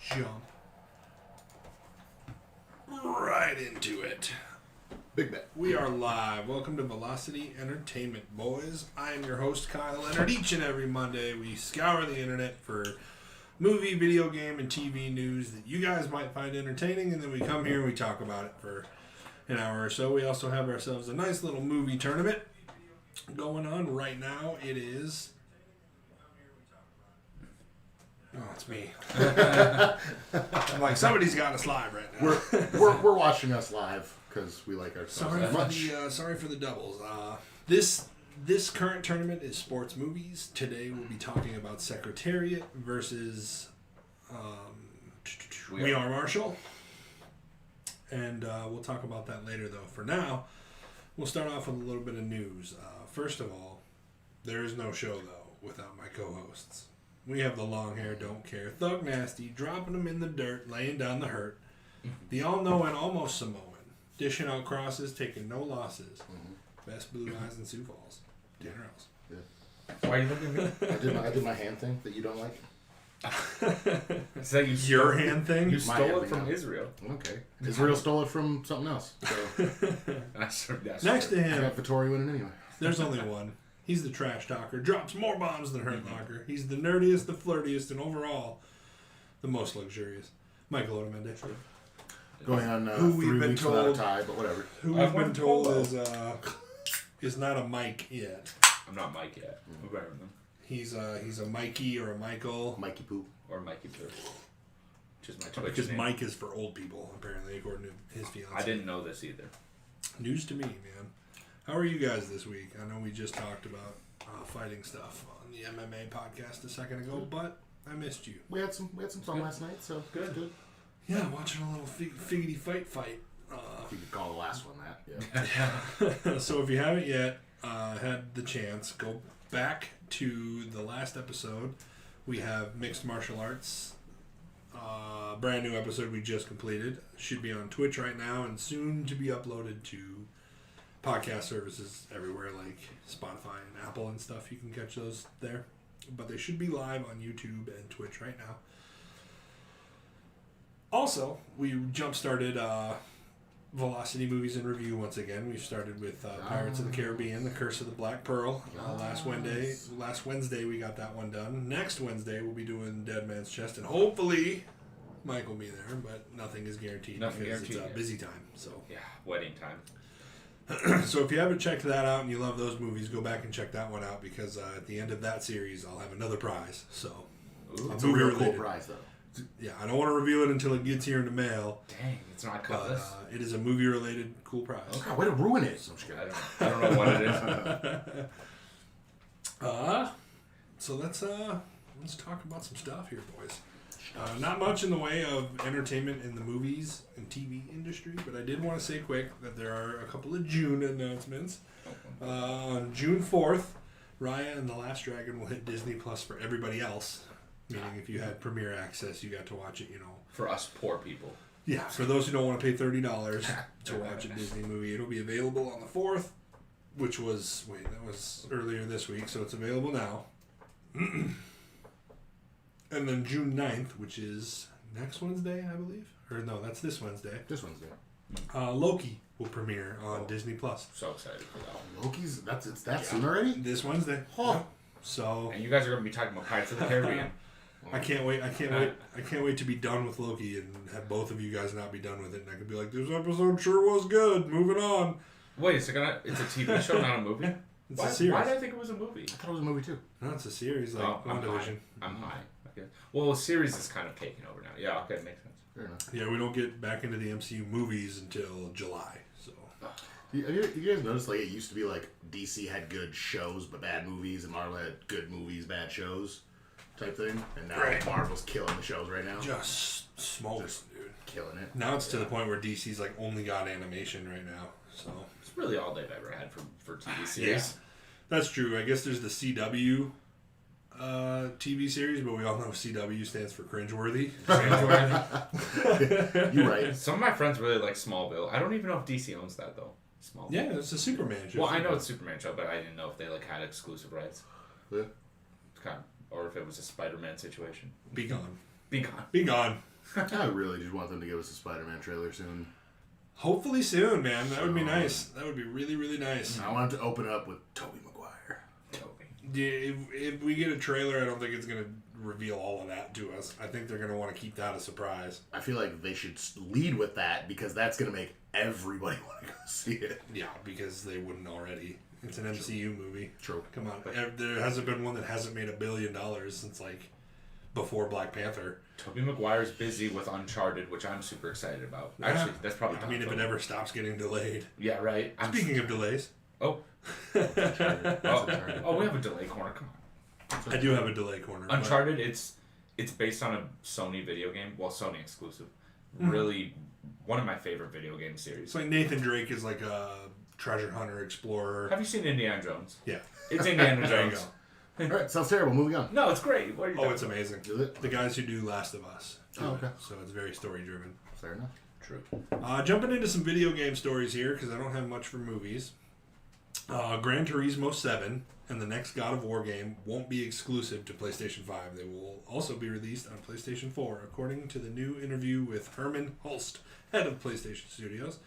jump right into it. Big bet. We are live. Welcome to Velocity Entertainment, boys. I am your host, Kyle Leonard. Each and every Monday, we scour the internet for movie, video game, and TV news that you guys might find entertaining, and then we come here and we talk about it for an hour or so. We also have ourselves a nice little movie tournament going on right now. It is... Oh, it's me. I'm like, somebody's got us live right now. We're watching us live because we like ourselves Sorry that for much. sorry for the doubles. This current tournament is sports movies. Today we'll be talking about Secretariat versus We Are Marshall. And we'll talk about that later, though. For now, we'll start off with a little bit of news. First of all, there is no show, though, without my co-hosts. We have the long hair, don't care, Thug Nasty, dropping them in the dirt, laying down the hurt. The all-knowing, almost Samoan, dishing out crosses, taking no losses. Best blue eyes in Sioux Falls. Tanner Ells. Yeah. Why are you looking at me? I did my hand thing that you don't like. It's like Your hand thing? You stole it from Israel. Okay. Israel stole it from something else. So. Next to I him, got Vittori winning anyway. there's only one. He's the trash talker. Drops more bombs than Hurt Locker. He's the nerdiest, the flirtiest, and overall, the most luxurious. Michael Otamende. Going on Who 3 we've been weeks without a told- tie, but whatever. Who we've been told is not a Mike yet. I'm not Mike yet. I'm better than them. He's a Mikey or a Michael. Mikey Poo. Or Mikey Poo. Which is my Twitch Because name. Mike is for old people, apparently, according to his fiance. I didn't know this either. News to me, man. How are you guys this week? I know we just talked about fighting stuff on the MMA podcast a second ago, but I missed you. We had some fun last night, so good. Yeah, watching a little figgity fight. You could call the last one that. Yeah. So if you haven't yet had the chance, go back to the last episode. We have Mixed Martial Arts. Brand new episode we just completed. Should be on Twitch right now and soon to be uploaded to podcast services everywhere like Spotify and Apple and stuff. You can catch those there. But they should be live on YouTube and Twitch right now. Also, we jump-started Velocity Movies in Review once again. We started with Pirates of the Caribbean, The Curse of the Black Pearl. Last Wednesday we got that one done. Next Wednesday we'll be doing Dead Man's Chest, and hopefully Mike will be there, but nothing is guaranteed because it's a busy time. So Yeah, wedding time. So if you haven't checked that out and you love those movies, go back and check that one out because at the end of that series I'll have another prize. So It's a real cool prize, though. Yeah, I don't want to reveal it until it gets here in the mail. Dang, it's not cut this. It is a movie-related cool prize. Okay, way to ruin it. I don't know what it is. So let's talk about some stuff here, boys. Not much in the way of entertainment in the movies and TV industry, but I did want to say quick that there are a couple of June announcements. On June 4th, Raya and the Last Dragon will hit Disney Plus for everybody else. Meaning if you had premiere access, you got to watch it, For us poor people. Yeah, for those who don't want to pay $30 to watch a Disney movie, it'll be available on the 4th, which was, that was earlier this week, so it's available now. And then June 9th, which is next Wednesday, I believe. Or no, that's this Wednesday. This Wednesday. Loki will premiere on Disney Plus. So excited for that one. Loki's, it's that soon already? This Wednesday. Huh. Yep. So And you guys are going to be talking about Pirates of the Caribbean. I can't wait. I can't wait to be done with Loki and have both of you guys not be done with it. And I could be like, this episode sure was good. Moving on. Wait, it's a TV show, not a movie? It's a series. Why did I think it was a movie? I thought it was a movie, too. No, it's a series like WandaVision. I'm high. Okay. Well, the series is kind of taking over now. Yeah, okay, makes sense. Fair enough. Yeah, we don't get back into the MCU movies until July. So You guys noticed, like, it used to be, like, DC had good shows but bad movies, and Marvel had good movies, bad shows type thing. And now Marvel's killing the shows right now. just smokes, dude. Killing it. Now it's to the point where DC's like only got animation right now. So It's really all they've ever had for TV series. yeah, that's true. I guess there's the CW TV series, but we all know CW stands for cringeworthy. You're right. Some of my friends really like Smallville. I don't even know if DC owns that though. Smallville. Yeah, it's a Superman show. Well, I know it's a Superman show, but I didn't know if they had exclusive rights. Yeah. It's kind of, or if it was a Spider-Man situation. Be gone. Be gone. Be gone. I really just want them to give us a Spider-Man trailer soon. Hopefully soon, man. That would be nice. That would be really, really nice. I want it to open up with Tobey Maguire. Yeah, if we get a trailer, I don't think it's going to reveal all of that to us. I think they're going to want to keep that a surprise. I feel like they should lead with that because that's going to make everybody want to go see it. Yeah, because they wouldn't already. It's an MCU movie. True. Come on. There hasn't been one that hasn't made $1 billion since, like, before Black Panther. Tobey Maguire's busy with Uncharted, which I'm super excited about. Actually, that's probably. I mean, if it ever stops getting delayed. Yeah, right. Speaking of delays. Oh. We have a delay corner. Come on. I do have a delay corner. Uncharted. It's based on a Sony video game. Well, Sony exclusive. Really, one of my favorite video game series. It's like Nathan Drake is like a treasure hunter explorer. Have you seen Indiana Jones? Yeah. It's Indiana There you Jones. go. Alright, sounds terrible. Moving on. No, it's great. What are you It's amazing. Is it? The guys who do Last of Us. Okay. So it's very story driven. Fair enough. True. Jumping into some video game stories here because I don't have much for movies. Gran Turismo 7 and the next God of War game won't be exclusive to PlayStation 5. They will also be released on PlayStation 4, according to the new interview with Herman Hulst, head of PlayStation Studios.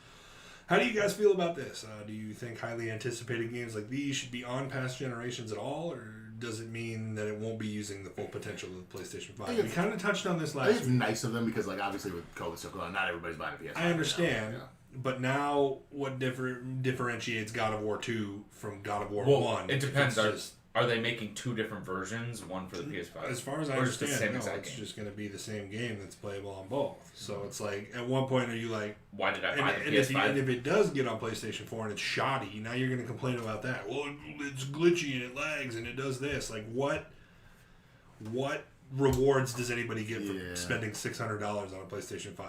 How do you guys feel about this? Do you think highly anticipated games like these should be on past generations at all, or does it mean that it won't be using the full potential of the PlayStation 5? We kind of touched on this I last think it's week. nice of them because, like, obviously with COVID stuff going on, not everybody's buying a PS5. I understand, right now. but now what differentiates God of War 2 from God of War 1? It depends. Are they making two different versions, one for the PS5? As far as I or is it understand, the same exact it's game? just going to be the same game that's playable on both. So it's like, at one point, are you like... Why did I buy the and PS5? if it does get on PlayStation 4 and it's shoddy, now you're going to complain about that. Well, it's glitchy and it lags and it does this. Like, what rewards does anybody get for spending $600 on a PlayStation 5?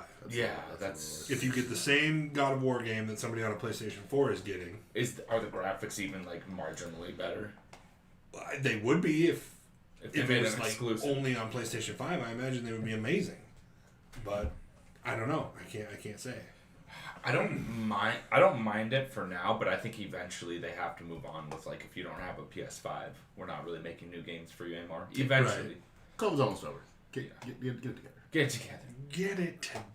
That's... If you get the same God of War game that somebody on a PlayStation 4 is getting... Are the graphics even, like, marginally better? They would be if they it made was them like exclusive. only on PlayStation 5. I imagine they would be amazing. But I don't know. I can't say. I don't mind it for now, but I think eventually they have to move on with, like, if you don't have a PS5, we're not really making new games for you anymore. Eventually. Right. COVID's almost over. Get it together. Get it together. Get it together.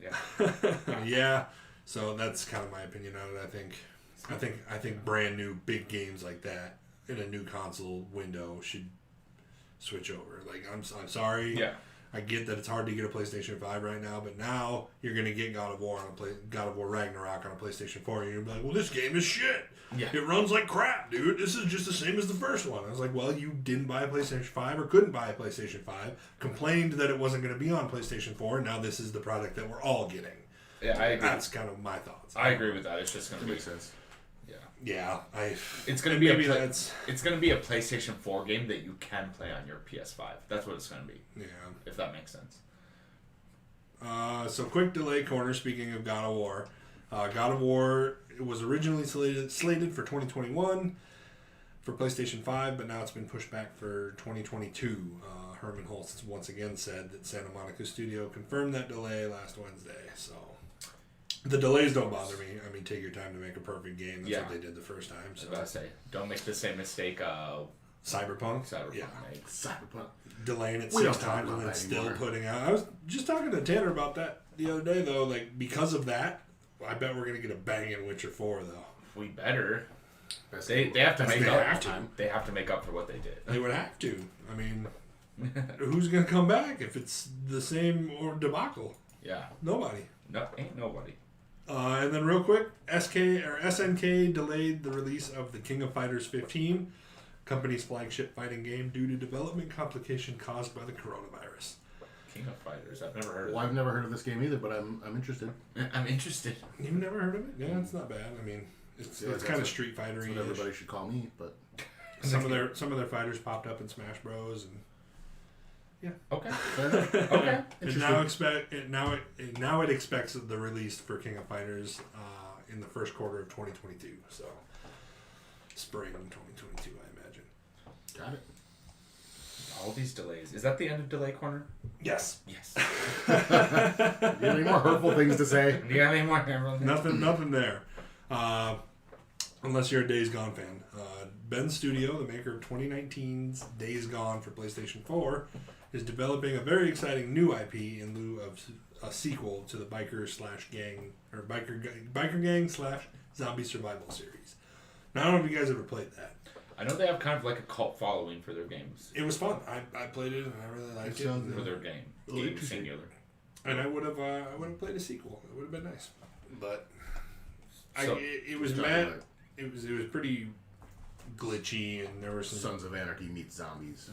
Yeah. Yeah. So that's kind of my opinion on it. I think brand new big games like that in a new console window should switch over. Like, I'm sorry. Yeah. I get that it's hard to get a PlayStation 5 right now, but now you're gonna get God of War Ragnarok on a PlayStation 4, and you're gonna be like, well, this game is shit. Yeah. It runs like crap, dude. This is just the same as the first one. I was like, well, you didn't buy a PlayStation 5 or couldn't buy a PlayStation 5, complained that it wasn't gonna be on PlayStation 4, and now this is the product that we're all getting. Yeah, I agree. That's kind of my thoughts. I agree with that. It's just gonna Makes sense. Yeah, it's gonna be it's gonna be a PlayStation 4 game that you can play on your PS5. That's what it's gonna be. Yeah. If that makes sense. So quick delay corner. Speaking of God of War, God of War was originally slated for 2021 for PlayStation 5, but now it's been pushed back for 2022. Herman Hulst once again said that Santa Monica Studio confirmed that delay last Wednesday. So the delays don't bother me. I mean, take your time to make a perfect game. That's what they did the first time. So I was about to say, don't make the same mistake. Cyberpunk. Yeah. Cyberpunk. Delaying it We 6 don't talk times about and then that still anymore. putting out. I was just talking to Tanner about that the other day, though. Like, because of that, I bet we're gonna get a banging Witcher 4, though. We better. Best They have to They make up. have to. They have to make up for what they did. They would have to. I mean, who's gonna come back if it's the same or debacle? Yeah. Nobody. No, ain't nobody. And then real quick, SNK delayed the release of the King of Fighters 15, company's flagship fighting game, due to development complication caused by the coronavirus. King of Fighters. I've never heard of Well, I've never heard of this game either, but I'm interested. it. I'm interested. You've never heard of it? Yeah, it's not bad. I mean, it's kind of Street That's Fighter-y. what everybody should call me, but Some of their fighters popped up in Smash Bros. And Okay. okay. now it expects the release for King of Fighters in the first quarter of 2022. So spring 2022, I imagine. Got it. All these delays. Is that the end of Delay Corner? Yes. Yes. You have any more hurtful things to say? Do you have any more? Nothing there. Unless you're a Days Gone fan. Ben Studio, the maker of 2019's Days Gone for PlayStation 4, is developing a very exciting new IP in lieu of a sequel to the biker gang / zombie survival series. Now, I don't know if you guys ever played that. I know they have kind of like a cult following for their games. It was fun. I played it and I really liked it. For their game singular. And I would have played a sequel. It would have been nice. But it was mad. It was pretty glitchy, and there were some Sons of Anarchy meets zombies.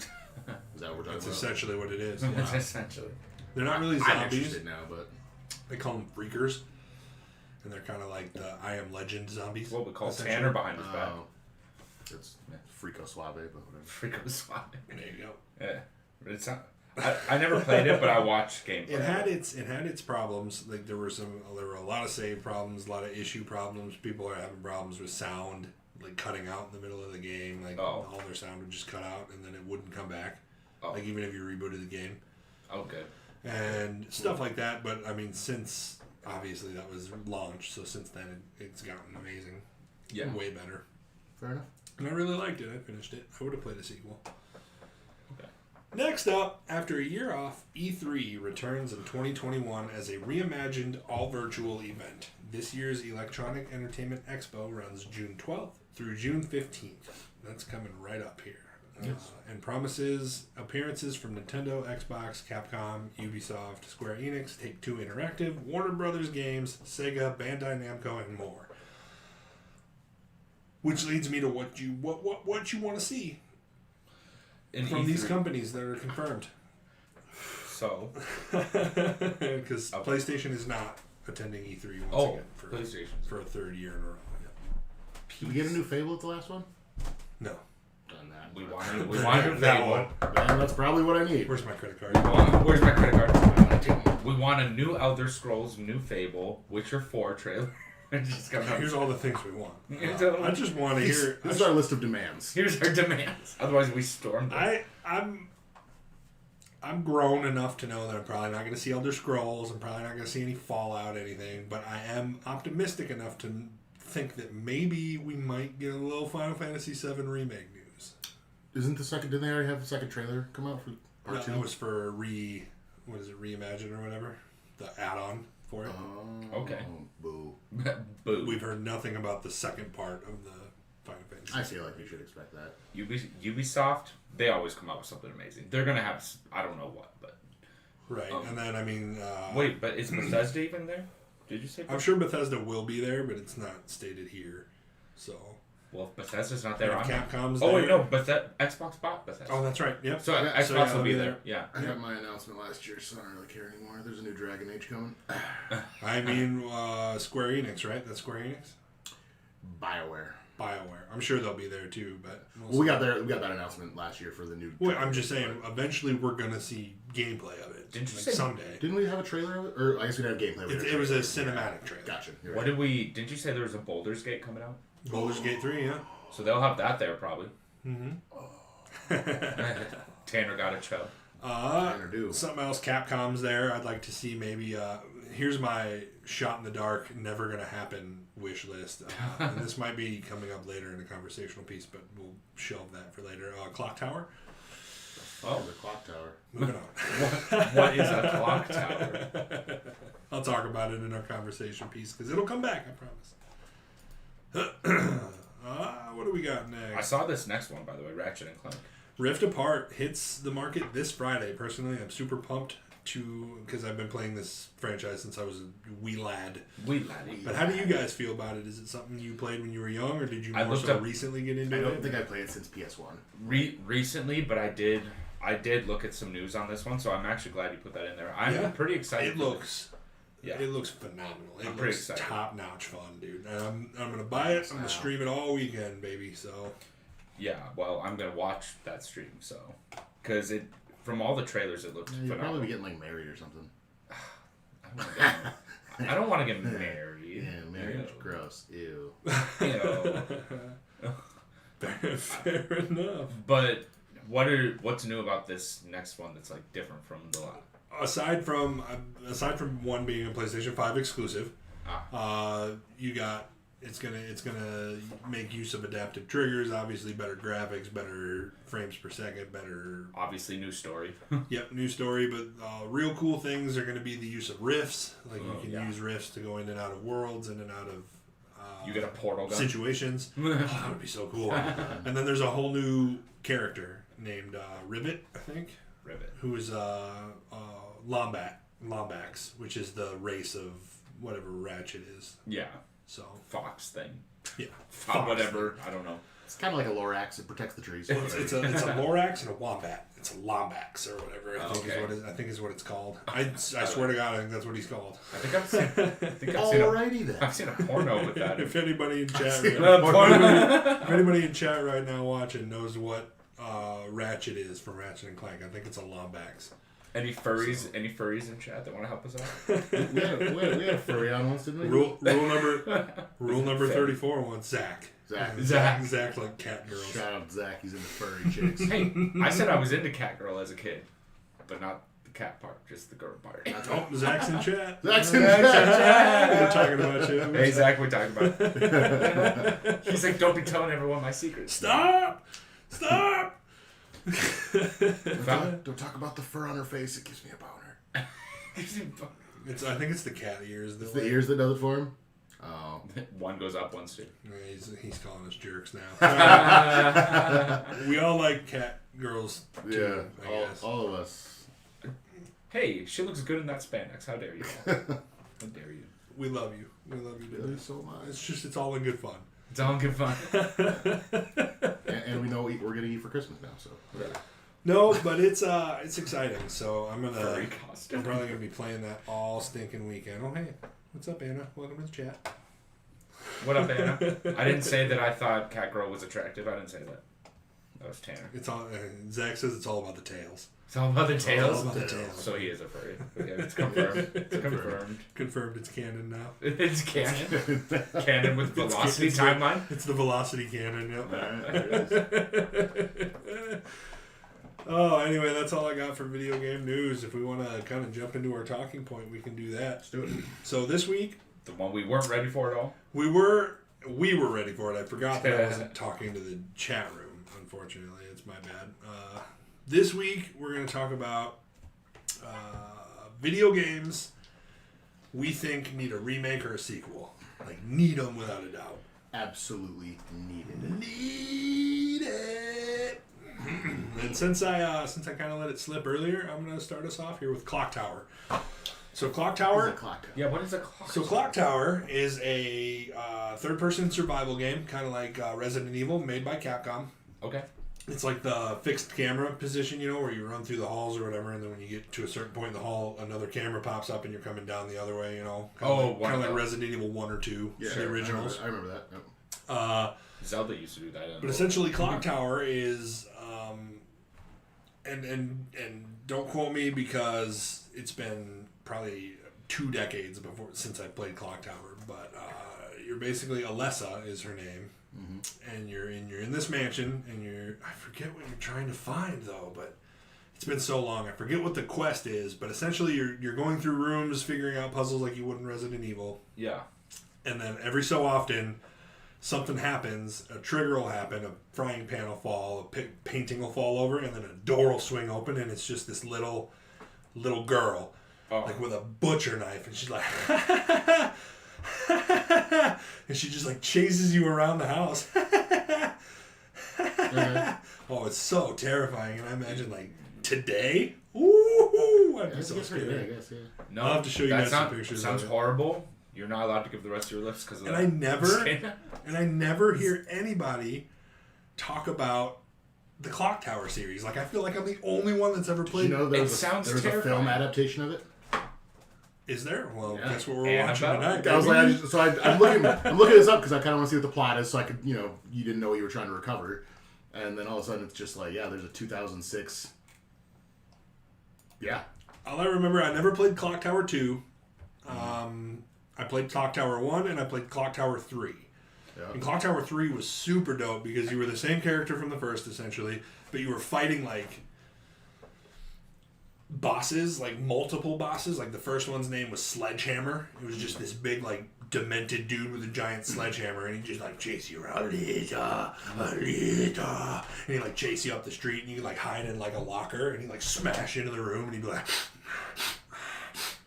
Is that what we're talking about? That's essentially what it is. That's essentially. They're not really I'm zombies. interested now, but They call them freakers, and they're kind of like the I Am Legend zombies. What we call Tanner behind his back. It's Frico Suave, but whatever. Frico Suave. There you go. Yeah, it's not. I never played it, but I watched gameplay. It had its problems. Like there were a lot of save problems, a lot of issue problems. People are having problems with sound, like cutting out in the middle of the game. Like all their sound would just cut out, and then it wouldn't come back. Like even if you rebooted the game. Oh, good. And stuff like that. But I mean, since obviously that was launched, so since then it's gotten amazing. Yeah, way better. Fair enough. And I really liked it. I finished it. I would have played a sequel. Okay. Next up, after a year off, E3 returns in 2021 as a reimagined all-virtual event. This year's Electronic Entertainment Expo runs June 12th through June 15th. That's coming right up here. Yes. And promises appearances from Nintendo, Xbox, Capcom, Ubisoft, Square Enix, Take-Two Interactive, Warner Brothers Games, Sega, Bandai Namco, and more. Which leads me to what you want to see from these companies that are confirmed. So, because PlayStation is not attending E3 once again for a third year in a row. Yeah. Did we get a new Fable at the last one? No. Done that. we wanted that one. Man, that's probably what I need. Where's my credit card? Where's my credit card? We want a new Elder Scrolls, new Fable, Witcher 4 trailer. Just Here's all the things we want. I just want to hear. This is our list of demands. Here's our demands. Otherwise, we storm them. I'm grown enough to know that I'm probably not going to see Elder Scrolls. I'm probably not going to see any Fallout, anything. But I am optimistic enough to think that maybe we might get a little Final Fantasy VII Remake news. Isn't the second? Didn't they already have the second trailer come out for part 2? That was for Reimagine or whatever, the add-on for it. Okay. Boo. Boo. We've heard nothing about the second part of the Final Fantasy. I feel like you should expect that. Ubisoft, they always come out with something amazing. They're gonna have, I don't know what, but right. And then I mean, wait, but is Bethesda even there? Did you say? I'm sure Bethesda will be there, but it's not stated here. So. Well, if Bethesda's not there, Capcom's there. Oh wait, there. no, Xbox bought Bethesda. Oh, that's right. Yep. So Xbox will be there. Yeah. I got my announcement last year, so I don't really care anymore. There's a new Dragon Age coming. I mean, Square Enix, right? That's Square Enix. BioWare. I'm sure they'll be there too, but we got that announcement last year for the new. Well, I'm just saying, eventually we're gonna see gameplay of it. Didn't you say someday? Didn't we have a trailer of it? Or I guess we didn't have gameplay. It was a cinematic trailer. Gotcha. What did we? Didn't you say there was a Baldur's Gate coming out? Baldur's Gate 3, yeah. So they'll have that there probably. Mm-hmm. Tanner got a cho. Something else. Capcom's there. I'd like to see maybe. Here's my shot in the dark, never gonna happen wish list. And this might be coming up later in the conversational piece, but we'll shelve that for later. Clock Tower. Oh, the Clock Tower. Moving on. What is a clock tower? I'll talk about it in our conversation piece because it'll come back. I promise. What do we got next? I saw this next one, by the way, Ratchet and Clank. Rift Apart hits the market this Friday. Personally, I'm super pumped because I've been playing this franchise since I was a wee lad. But how do you guys feel about it? Is it something you played when you were young, or did you recently get into it? I don't think I played it since PS1. Recently, but I did look at some news on this one, so I'm actually glad you put that in there. I'm pretty excited. It looks phenomenal. It looks top-notch fun, dude. And I'm going to buy it. I'm going to stream it all weekend, baby. So. Yeah, well, I'm going to watch that stream, so. Because from all the trailers, it looked phenomenal. You'll probably be getting, like, married or something. I don't want to get married. Yeah, marriage. Gross. Ew. Fair enough. But what's new about this next one that's, like, different from the last? Aside from one being a PlayStation 5 exclusive, you got It's gonna make use of adaptive triggers, obviously better graphics, better frames per second, better. Obviously, new story. Yep, new story, but real cool things are gonna be the use of rifts. Like you can use rifts to go in and out of worlds, in and out of. You get a portal gun. Situations. That would be so cool. And then there's a whole new character named Rivet, I think. Rivet. Who is Lombax, which is the race of whatever Ratchet is. Yeah. So Fox thing. Yeah. Whatever. I don't know. It's kind of like a Lorax. It protects the trees. It's a Lorax and a Wombat. It's a Lombax or whatever. I think is what it's called. I swear to God, I think that's what he's called. I think I've seen. Alrighty then. I've seen a porno with that. If anybody in chat, Porno. if anybody in chat right now watching knows what Ratchet is from Ratchet and Clank, I think it's a Lombax. Any furries? Any furries in chat that want to help us out? we had a furry on once, didn't we? Rule number 34 wants Zach. Zach like cat girls. Shout out Zach, he's into furry chicks. Hey, I said I was into cat girl as a kid, but not the cat part, just the girl part. Oh, Zach's in chat. Zach's in chat. We're talking about you. Hey Zach, we're talking about. He's like, don't be telling everyone my secrets. Stop! Don't talk about the fur on her face. It gives me a boner. I think it's the cat ears. It's the ears that does it for him. Oh, one goes up, one's two. He's calling us jerks now. We all like cat girls. Too, yeah, all of us. Hey, she looks good in that spandex. How dare you? How dare you? We love you. We love you, Really so much. It's all in good fun. It's all in good fun. and we know what we're gonna eat for Christmas now. So. Yeah. No, but it's exciting. So I'm probably Furry gonna be playing that all stinking weekend. Oh hey, what's up, Anna? Welcome to the chat. What up, Anna? I didn't say that I thought Catgirl was attractive. I didn't say that. That was Tanner. It's all. Zach says it's all about the tails. It's all about the tails. All about the tails. So he is a furry. Okay, it's confirmed. It's confirmed. Confirmed. It's canon now. It's canon. Canon with velocity timeline. It's the velocity canon. Yep. Alright, there it is. Oh, anyway, that's all I got for video game news. If we want to kind of jump into our talking point, we can do that. Let's do it. So this week, The one we weren't ready for at all. we were ready for it. I forgot that I wasn't talking to the chat room. Unfortunately, it's my bad. This week, we're going to talk about video games we think need a remake or a sequel. Like, need them without a doubt. Absolutely needed. Need it. And since I kind of let it slip earlier, I'm going to start us off here with Clock Tower. So Clock Tower. Yeah, what is a clock? So Clock Tower is a third-person survival game, kind of like Resident Evil, made by Capcom. Okay. It's like the fixed camera position, where you run through the halls or whatever, and then when you get to a certain point in the hall, another camera pops up and you're coming down the other way, Kind of like Resident Evil 1 or 2, the originals. I remember that. Yep. Zelda used to do that. But essentially, Clock Tower is, and don't quote me because it's been probably 2 decades since I played Clock Tower, but you're basically, Alessa is her name. Mm-hmm. And you're in this mansion, and I forget what you're trying to find though, but it's been so long. I forget what the quest is, but essentially you're going through rooms, figuring out puzzles like you would in Resident Evil. Yeah. And then every so often, something happens. A trigger will happen. A frying pan will fall. A painting will fall over, and then a door will swing open, and it's just this little girl, like with a butcher knife, and she's like. And she just like chases you around the house. Oh, it's so terrifying. And I imagine like today, I'd be so scared. I guess, yeah. No, I'll have to show you guys some pictures. Sounds horrible. You're not allowed to give the rest of your lists because of that. And I never hear anybody talk about the Clock Tower series. Like I feel like I'm the only one that's ever played. Did you know there was sounds a film adaptation of it? Is there? Well, yeah. That's what we're watching tonight. I was like, I'm looking this up because I kind of want to see what the plot is, so I could, you didn't know what you were trying to recover, and then all of a sudden it's just like, yeah, there's a 2006. Yeah. All I remember, I never played Clock Tower 2. I played Clock Tower 1 and I played Clock Tower 3. Yeah. And Clock Tower 3 was super dope because you were the same character from the first, essentially, but you were fighting like bosses, like multiple bosses. Like the first one's name was Sledgehammer. It was just this big like demented dude with a giant sledgehammer, and he just like chase you around, and he like chase you up the street, and you can like hide in like a locker, and he like smash into the room, and he'd be like,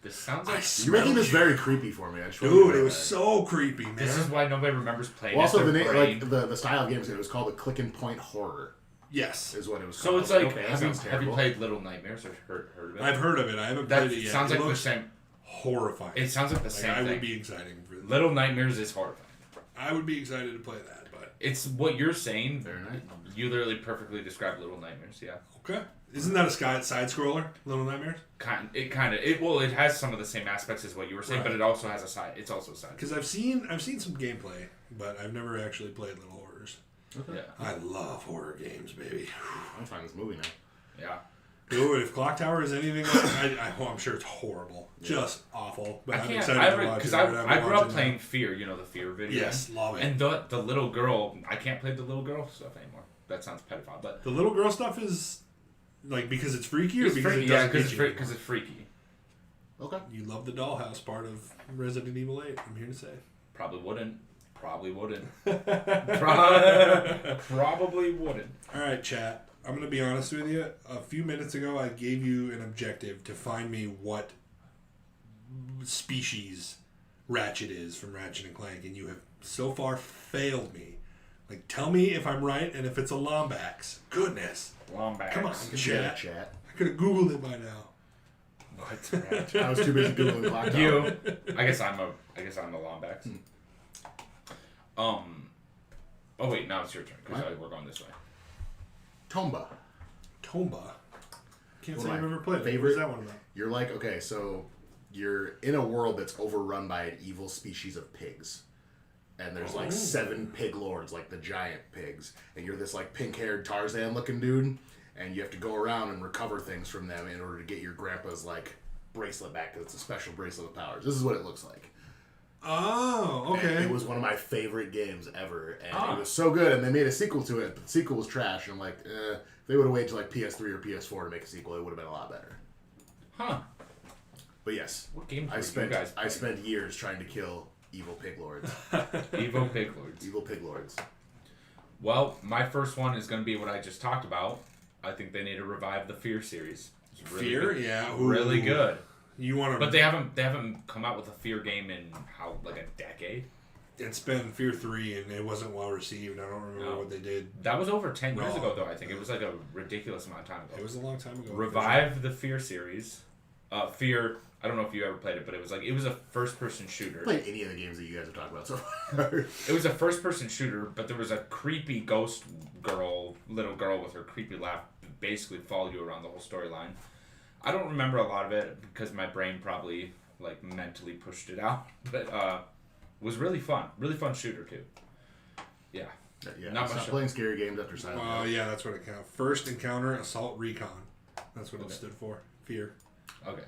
This sounds like you're making this very creepy for me. Dude, it was so creepy, man. This is why nobody remembers playing. Well, also, the name, like the style of games, it was called the click and point horror. Yes, is what it was so called. it's like, okay, have you played Little Nightmares or heard of it? I've heard of it. I haven't played it yet. Sounds like the same. Horrifying. It sounds like the same I thing. would be excited for this. Little Nightmares is horrifying. I would be excited to play that, but it's what you're saying. Very nice. You literally perfectly described Little Nightmares. Yeah. Okay. Isn't that a side scroller? Little Nightmares. It has some of the same aspects as what you were saying, Right. but it also has a side. It's also a side. Because I've seen some gameplay, but I've never actually played Little Horrors. Okay. Yeah. I love horror games, baby. I'm finding this movie now. Yeah. Dude, if Clock Tower is anything like I'm sure it's horrible. Yeah. Just awful. But I'm I excited can't. to watch it. Because I'm I grew up watching playing Fear. You know the Fear video. Yes, love it. And the little girl. I can't play the little girl stuff anymore. That sounds pedophile, but The little girl stuff is like because it's freaky or it's because freaky. it Yeah, doesn't because get you it's freaky. Okay. You love the dollhouse part of Resident Evil 8. I'm here to say. Probably wouldn't. Probably wouldn't. All right, chat. I'm going to be honest with you. A few minutes ago, I gave you an objective to find me what species Ratchet is from Ratchet and Clank, and you have so far failed me. Like, tell me if I'm right and if it's a Lombax. Goodness. Lombax. Come on, Chat. chat. I could have Googled it by now. What? I was too busy Googling Clock Tower. You. I guess I'm a Lombax. Oh wait, now it's your turn because we're going this way. Tomba. Tomba. Can't One say of I've my ever played it. favorite- What is that one about? You're like, okay, so you're in a world that's overrun by an evil species of pigs. And there's like 7 pig lords, like the giant pigs. And you're this like pink-haired Tarzan looking dude. And you have to go around and recover things from them in order to get your grandpa's like bracelet back because it's a special bracelet of powers. This is what it looks like. Oh, okay. And it was one of my favorite games ever. And it was so good. And they made a sequel to it, but the sequel was trash. And I'm like, if they would have waited till like PS3 or PS4 to make a sequel, it would have been a lot better. Huh. But yes, What games were I you guys playing? spent years trying to kill evil pig lords. Evo Pig Lords. Evil pig lords. Well, my first one is going to be what I just talked about. I think they need to revive the Fear series. It's really Fear? good. Yeah. Really Ooh. good. You want to... But they haven't come out with a Fear game in like a decade. It's been Fear 3, and it wasn't well received. I don't remember what they did. That was over 10 years No. ago, though. I think it was like a ridiculous amount of time ago. It was a long time ago. Revive the Fear series. Fear. I don't know if you ever played it, but it was a first-person shooter. Played any of the games that you guys have talked about so far. It was a first-person shooter, but there was a creepy ghost little girl with her creepy laugh, basically follow you around the whole storyline. I don't remember a lot of it because my brain probably like mentally pushed it out, but was really fun shooter too. Yeah. Yeah, Not stop much. playing scary games after Silent Hill. Yeah, that's what it counts. First Encounter Assault Recon. That's what it Okay. stood for. Fear. Okay.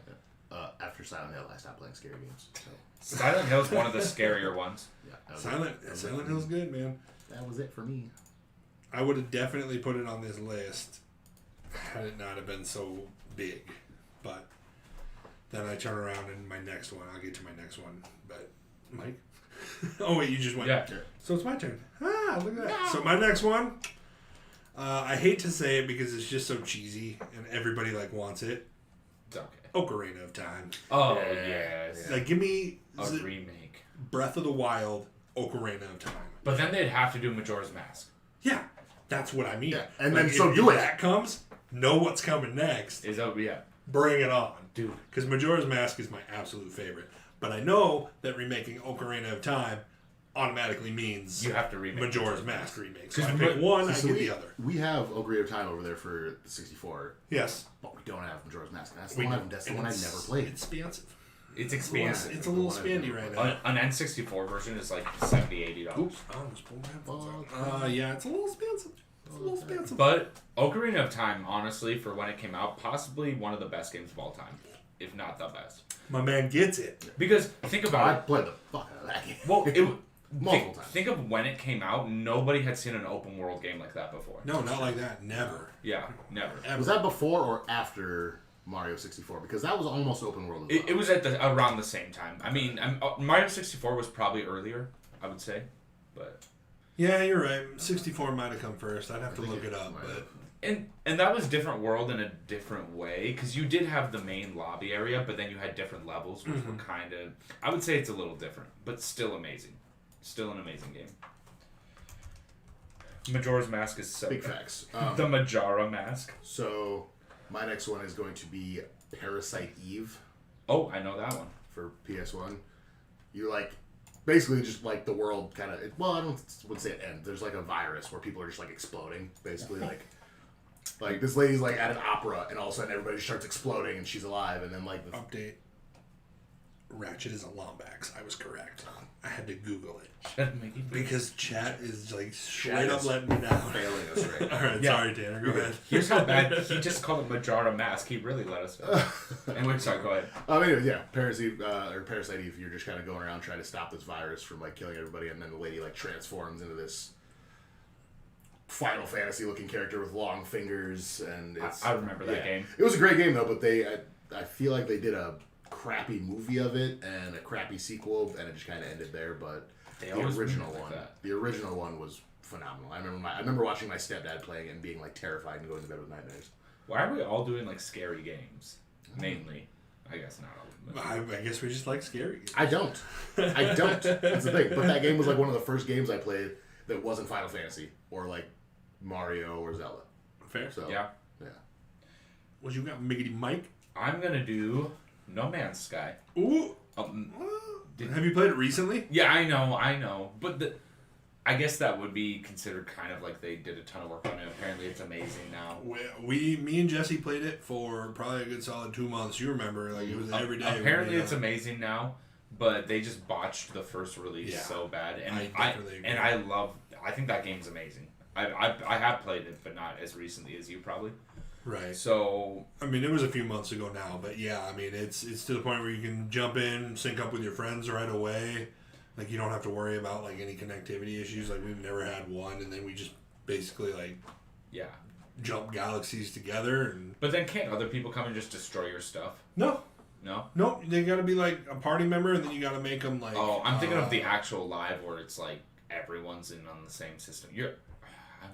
After Silent Hill, I stopped playing scary games. So Silent Hill's one of the scarier ones. yeah, that was Silent Hill's good, man. That was it for me. I would have definitely put it on this list had it not have been so big. But then I turn around and my next one, I'll get to my next one. But, Mike? Oh, wait, you just went. Yeah. So it's my turn. Look at that. So my next one, I hate to say it because it's just so cheesy and everybody like wants it. It's okay. Ocarina of Time. Oh, Yeah. yes. Like, give me A remake. Breath of the Wild, Ocarina of Time. But then they'd have to do Majora's Mask. Yeah, that's what I mean. Yeah, and Like, then so if do it. that comes, know what's coming next. Yeah. Bring it on. Dude. Because Majora's Mask is my absolute favorite. But I know that remaking Ocarina of Time automatically means You have to remake Majora's Mask remake. So I 'Cause pick one, I So get the other. we have Ocarina of Time over there for the 64, Yes. but we don't have Majora's Mask. That's the We one, do. that's the And one I've it's never played. expensive. It's expansive. It's a little spendy right now. An N64 version is like $70-$80. Oops, I almost pulled my headphones out. Yeah, it's a little expensive. It's a little expensive. But Ocarina of Time, honestly, for when it came out, possibly one of the best games of all time, if not the best. My man gets it. Because think I about it. played the fuck out of that game. Well, Multiple times. think of when it came out. Nobody had seen an open world game like that before. No, not like that. Never. Yeah, never. Ever. Was that before or after Mario 64 because that was almost open world as well. It was at around the same time. I mean, Mario 64 was probably earlier, I would say, but Yeah, you're right. 64 might have come first. I'd have to look it up, but and that was different world in a different way because you did have the main lobby area, but then you had different levels, which were kind of. I would say it's a little different, but still amazing. Still an amazing game. Majora's Mask is so Big good. facts. The Majora Mask. So my next one is going to be Parasite Eve Oh, I know that one. for PS1. You like basically just like the world kind of well, I wouldn't say it ends. There's like a virus where people are just like exploding, basically like this lady's like at an opera and all of a sudden everybody starts exploding and she's alive and then like the update. Ratchet is a Lombax. I was correct. I had to Google it. Because chat is like straight up letting me down. failing us right now. Alright, sorry Tanner, go ahead. Here's how bad he just called it Majora Mask. He really let us know. Anyway, sorry, go ahead. Anyways, yeah, Parasite Eve, you're just kind of going around trying to stop this virus from like killing everybody, and then the lady like transforms into this Final Fantasy looking character with long fingers, and it's, I remember that game. It was a great game though, but I feel like they did a crappy movie of it and a crappy sequel, and it just kind of ended there. But They the always original make one, that. the original one was phenomenal. I remember watching my stepdad playing it and being like terrified and going to bed with nightmares. Why are we all doing like scary games? Mainly, I guess not all of them. I guess we just like scary games. I don't. That's the thing. But that game was like one of the first games I played that wasn't Final Fantasy or like Mario or Zelda. Fair. So Yeah. What you got, Miggity Mike? I'm gonna do No Man's Sky. Ooh. Have you played it recently? Yeah, I know, but I guess that would be considered kind of like they did a ton of work on it. Apparently, it's amazing now. Me and Jesse played it for probably a good solid 2 months. You remember, like it was every day. Apparently, it's amazing now, but they just botched the first release so bad, and I think that game's amazing. I have played it, but not as recently as you probably. Right. So I mean, it was a few months ago now, but yeah, I mean, it's to the point where you can jump in, sync up with your friends right away. Like you don't have to worry about like any connectivity issues. Like we've never had one, and then we just basically like jump galaxies together. And but then can't other people come and just destroy your stuff? No, they got to be like a party member, and then you got to make them like. Oh, I'm thinking of the actual live where it's like everyone's in on the same system.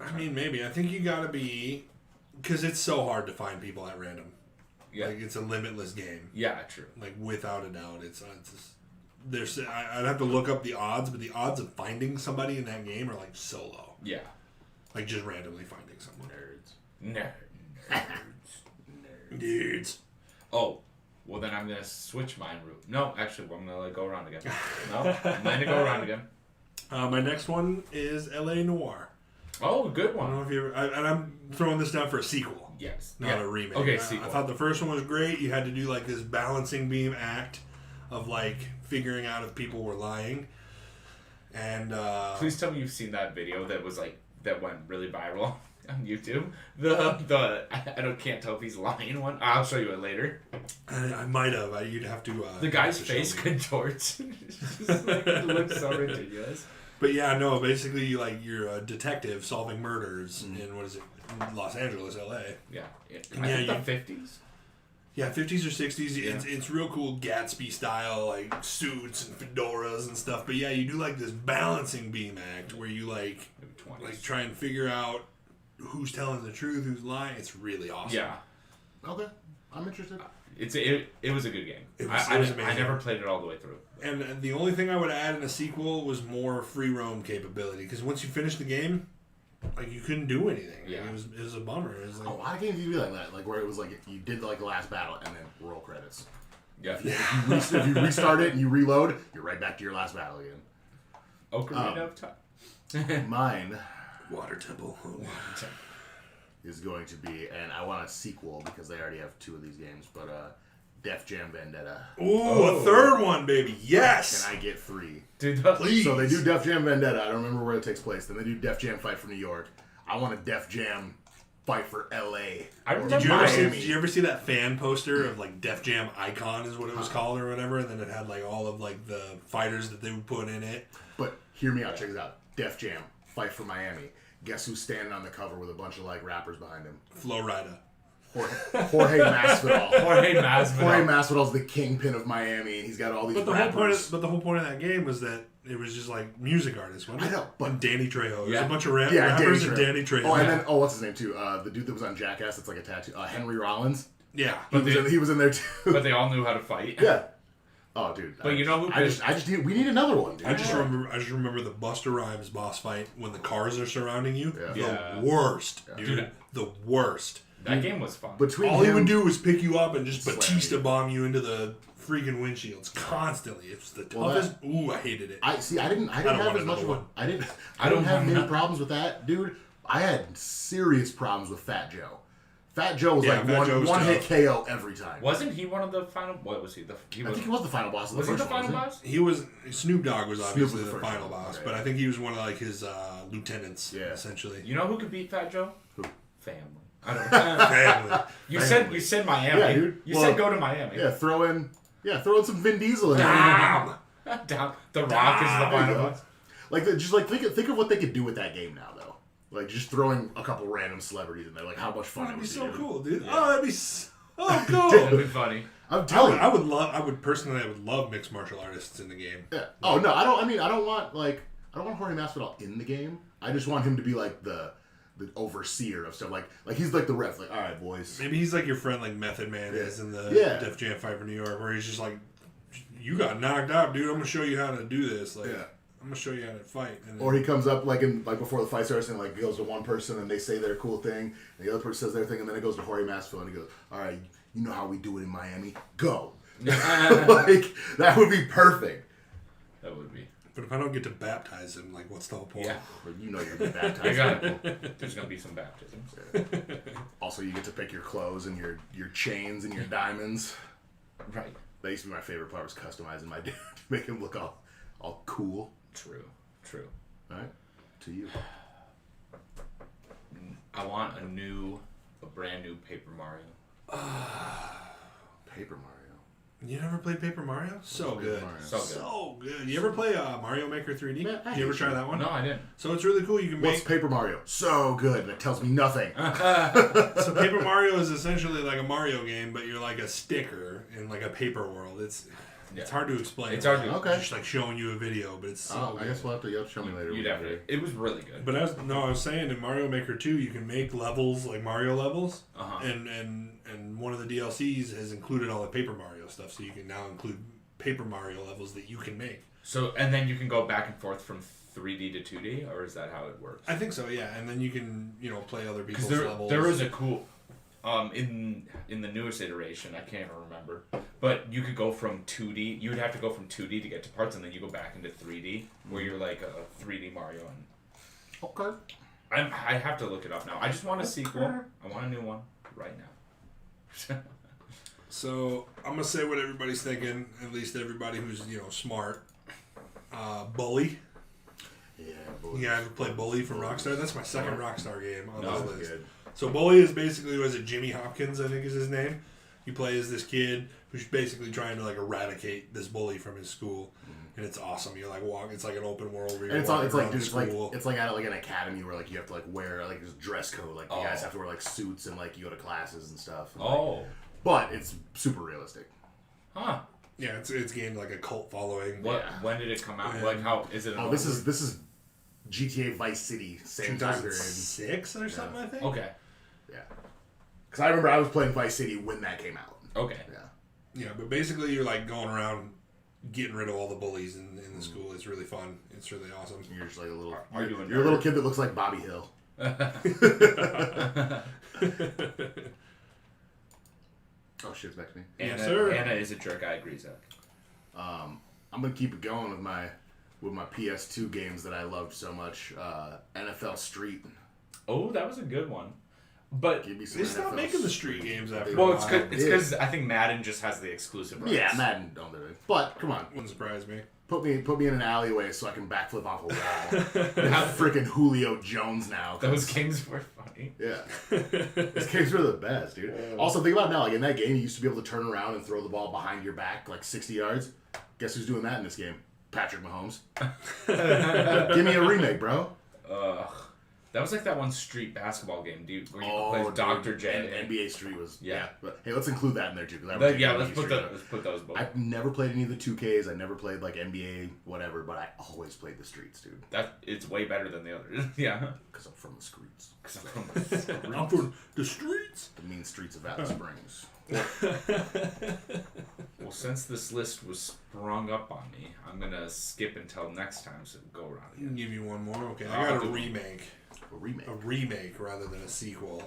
I mean, maybe I think you got to be. Because it's so hard to find people at random. Yeah. Like, it's a limitless game. Yeah, true. Like, without a doubt. It's just, I'd have to look up the odds, but the odds of finding somebody in that game are, like, so low. Yeah. Like, just randomly finding someone. Nerds. Oh, well, then I'm going to switch mine route. No, actually, I'm going to go around again. No, I'm going to go around again. My next one is L.A. Noire. Oh, good I one. don't know if you ever... and I'm throwing this down for a sequel. Yes. Not a remake. Okay, I sequel. thought the first one was great. You had to do, like, this balancing beam act of, like, figuring out if people were lying. And, Please tell me you've seen that video that was, like, that went really viral on YouTube. I can't tell if he's lying one. I'll show you it later. I might have. You'd have to... the guy's face contorts. It looks so ridiculous. But yeah, no, basically, you're a detective solving murders in, what is it, Los Angeles, L.A. Yeah. I think the 50s? Yeah, 50s or 60s. Yeah. It's real cool Gatsby style, like, suits and fedoras and stuff. But yeah, you do, like, this balancing beam act where you, like try and figure out who's telling the truth, who's lying. It's really awesome. Yeah. Okay, I'm interested. It was a good game. It was amazing. I never played it all the way through. And the only thing I would add in a sequel was more free roam capability. Because once you finish the game, like, you couldn't do anything. Yeah. It was a bummer. It was like, A lot of games you do like that, like where it was like you did like the last battle and then roll credits. Yeah. If you restart it and you reload, you're right back to your last battle again. Ocarina of Time. Mine Water Temple. is going to be, and I want a sequel because they already have 2 of these games, but Def Jam Vendetta. Ooh, a third one, baby. Yes! Can I get 3? Dude, Please. So they do Def Jam Vendetta. I don't remember where it takes place. Then they do Def Jam Fight for New York. I want a Def Jam Fight for L.A. I remember Did you ever see that fan poster of, like, Def Jam Icon is what it was called or whatever? And then it had, like, all of, like, the fighters that they would put in it. But hear me out. Check this out. Def Jam Fight for Miami. Guess who's standing on the cover with a bunch of, like, rappers behind him? Flo Rida. Jorge Masvidal. Jorge Masvidal. Jorge Masvidal's the kingpin of Miami, and he's got all these But the rappers. whole point of that game was that it was just like music artists, wasn't it? I know, but and Danny Trejo. There's Yeah. a bunch of Yeah, rappers and Danny Danny Trejo. Oh, and then what's his name too? The dude that was on Jackass. That's like a tattoo. Henry Rollins. Yeah. He was in there too. But they all knew how to fight. Yeah. Oh, dude. But you know who? I just need. We need another one, dude. I just remember the Busta Rhymes boss fight when the cars are surrounding you. Yeah. The worst, dude. Dude. The worst. That game was fun. Between All he would do was pick you up and just Slam Batista you. bomb you into the freaking windshields constantly. It's the toughest. Ooh, I hated it. I didn't don't have want as much of another a. one. I didn't don't have want many that. problems with that, dude. I had serious problems with Fat Joe. Fat Joe was Yeah, like Fat Joe was one hit tough. KO every time. Wasn't he one of the final? What was he? I think he was the final boss of the Was he first the one. final wasn't boss? He was Snoop Dogg was obviously was the the first final one, boss, right. but I think he was one of like his lieutenants, Yeah. essentially. You know who could beat Fat Joe? Who? Family. I don't know. Family. You said Miami. Yeah, dude. You Well, said go to Miami. Yeah, throw in some Vin Diesel in there. Damn. Down. The Rock is the There you final go. boss. Like think of what they could do with that game now, though. Like just throwing a couple random celebrities in there. Like how much fun That'd it be would so dude. cool, dude. Yeah. Oh, that'd be so cool. That'd be funny. I'm telling you. I would love mixed martial artists in the game. Yeah. Oh no, I don't want Jorge Masvidal in the game. I just want him to be like the overseer of stuff. Like he's like the ref. Like, all right, boys. Maybe he's like your friend, like Method Man is in the Yeah. Def Jam fight for New York, where he's just like, "You got knocked out, dude. I'm gonna show you how to do this. Like, Yeah. I'm gonna show you how to fight." And then, Or he comes up like before the fight starts and like goes to one person and they say their cool thing and the other person says their thing and then it goes to Jorge Masvidal and he goes, all right, you know how we do it in Miami? Go. Like that would be perfect. That would be. but if I don't get to baptize him, like, what's the whole point? Yeah. But you know you're gonna be baptized. There's gonna be some baptisms. Also, you get to pick your clothes and your chains and your diamonds. Right. That used to be my favorite part was customizing my dude to make him look all cool. True. All right, to you. I want a brand new Paper Mario. Paper Mario. You never played Paper Mario? So Paper good. Mario. So good. So good. You ever play Mario Maker 3D? Man, I Did you ever hate try you. that one? No, I didn't. So it's really cool. You can What's make... Paper Mario? So good. That tells me nothing. So Paper Mario is essentially like a Mario game, but you're like a sticker in like a paper world. It's hard to explain. It's hard to- Okay. Just like showing you a video, but it's so I guess you'll have to show me later. You definitely. It was really good. But I was saying in Mario Maker 2, you can make levels like Mario levels, Uh-huh. and one of the DLCs has included all the Paper Mario stuff, so you can now include Paper Mario levels that you can make. So and then you can go back and forth from 3D to 2D, or is that how it works? I think so, yeah. And then you can play other people's Because levels. there was a cool, in the newest iteration, I can't even remember, but you could go from 2D. You would have to go from 2D to get to parts, and then you go back into 3D, where you're like a 3D Mario. And Okay. I have to look it up now. I just want a sequel. I want a new one right now. So I'm gonna say what everybody's thinking. At least everybody who's smart. Bully. Yeah, You guys ever play Bully from Rockstar? That's my second Rockstar game on No, this list. good. So Bully is basically, was it Jimmy Hopkins, I think is his name. You play as this kid who's basically trying to like eradicate this bully from his school, and it's awesome. You like walk. It's like an open world where And you're it's walking like around dude, the school. it's like at like an academy where like you have to like wear like this dress code. Like you guys have to wear like suits and like you go to classes and stuff. And, like, but it's super realistic. Huh. Yeah, it's gained like a cult following. What? Yeah. When did it come out? And- Like how is it? Oh, this is GTA Vice City, same time period. 2006 or something, I think. Okay. Yeah. Because I remember I was playing Vice City when that came out. Okay. Yeah. Yeah, but basically you're like going around getting rid of all the bullies in the school. It's really fun. It's really awesome. You're just like a little. Are you a You're a little nerd? kid that looks like Bobby Hill. Oh shit, it's back to me. Yes, Anna, sir. Anna is a jerk. I agree, Zach. I'm gonna keep it going with my PS2 games that I loved so much. NFL Street. Oh, that was a good one. But Give me some They stopped NFL making the street games after well, a it's while. because I think Madden just has the exclusive rights. Yeah, Madden don't do it. But come on, Wouldn't surprise me. put me in an alleyway so I can backflip off a wall. Have freaking Julio Jones now. 'cause- Those games were funny. Yeah. These games were the best, dude. Also, think about it now, like in that game, you used to be able to turn around and throw the ball behind your back like 60 yards. Guess who's doing that in this game? Patrick Mahomes. Give me a remake, bro. Ugh. That was like that one street basketball game, dude, where you play dude, Dr. J. And NBA Street was Yeah. But hey, let's include that in there too. Let's put those both. I've never played any of the 2Ks. I never played like NBA whatever, but I always played the streets, dude. It's way better than the others. Yeah. Because I'm from the streets. I'm from the streets. The mean streets of Valley Springs. Well, since this list was sprung up on me, I'm gonna skip until next time, so we'll go around I can again. give you one more. Okay, I got a remake. A A remake rather than a sequel.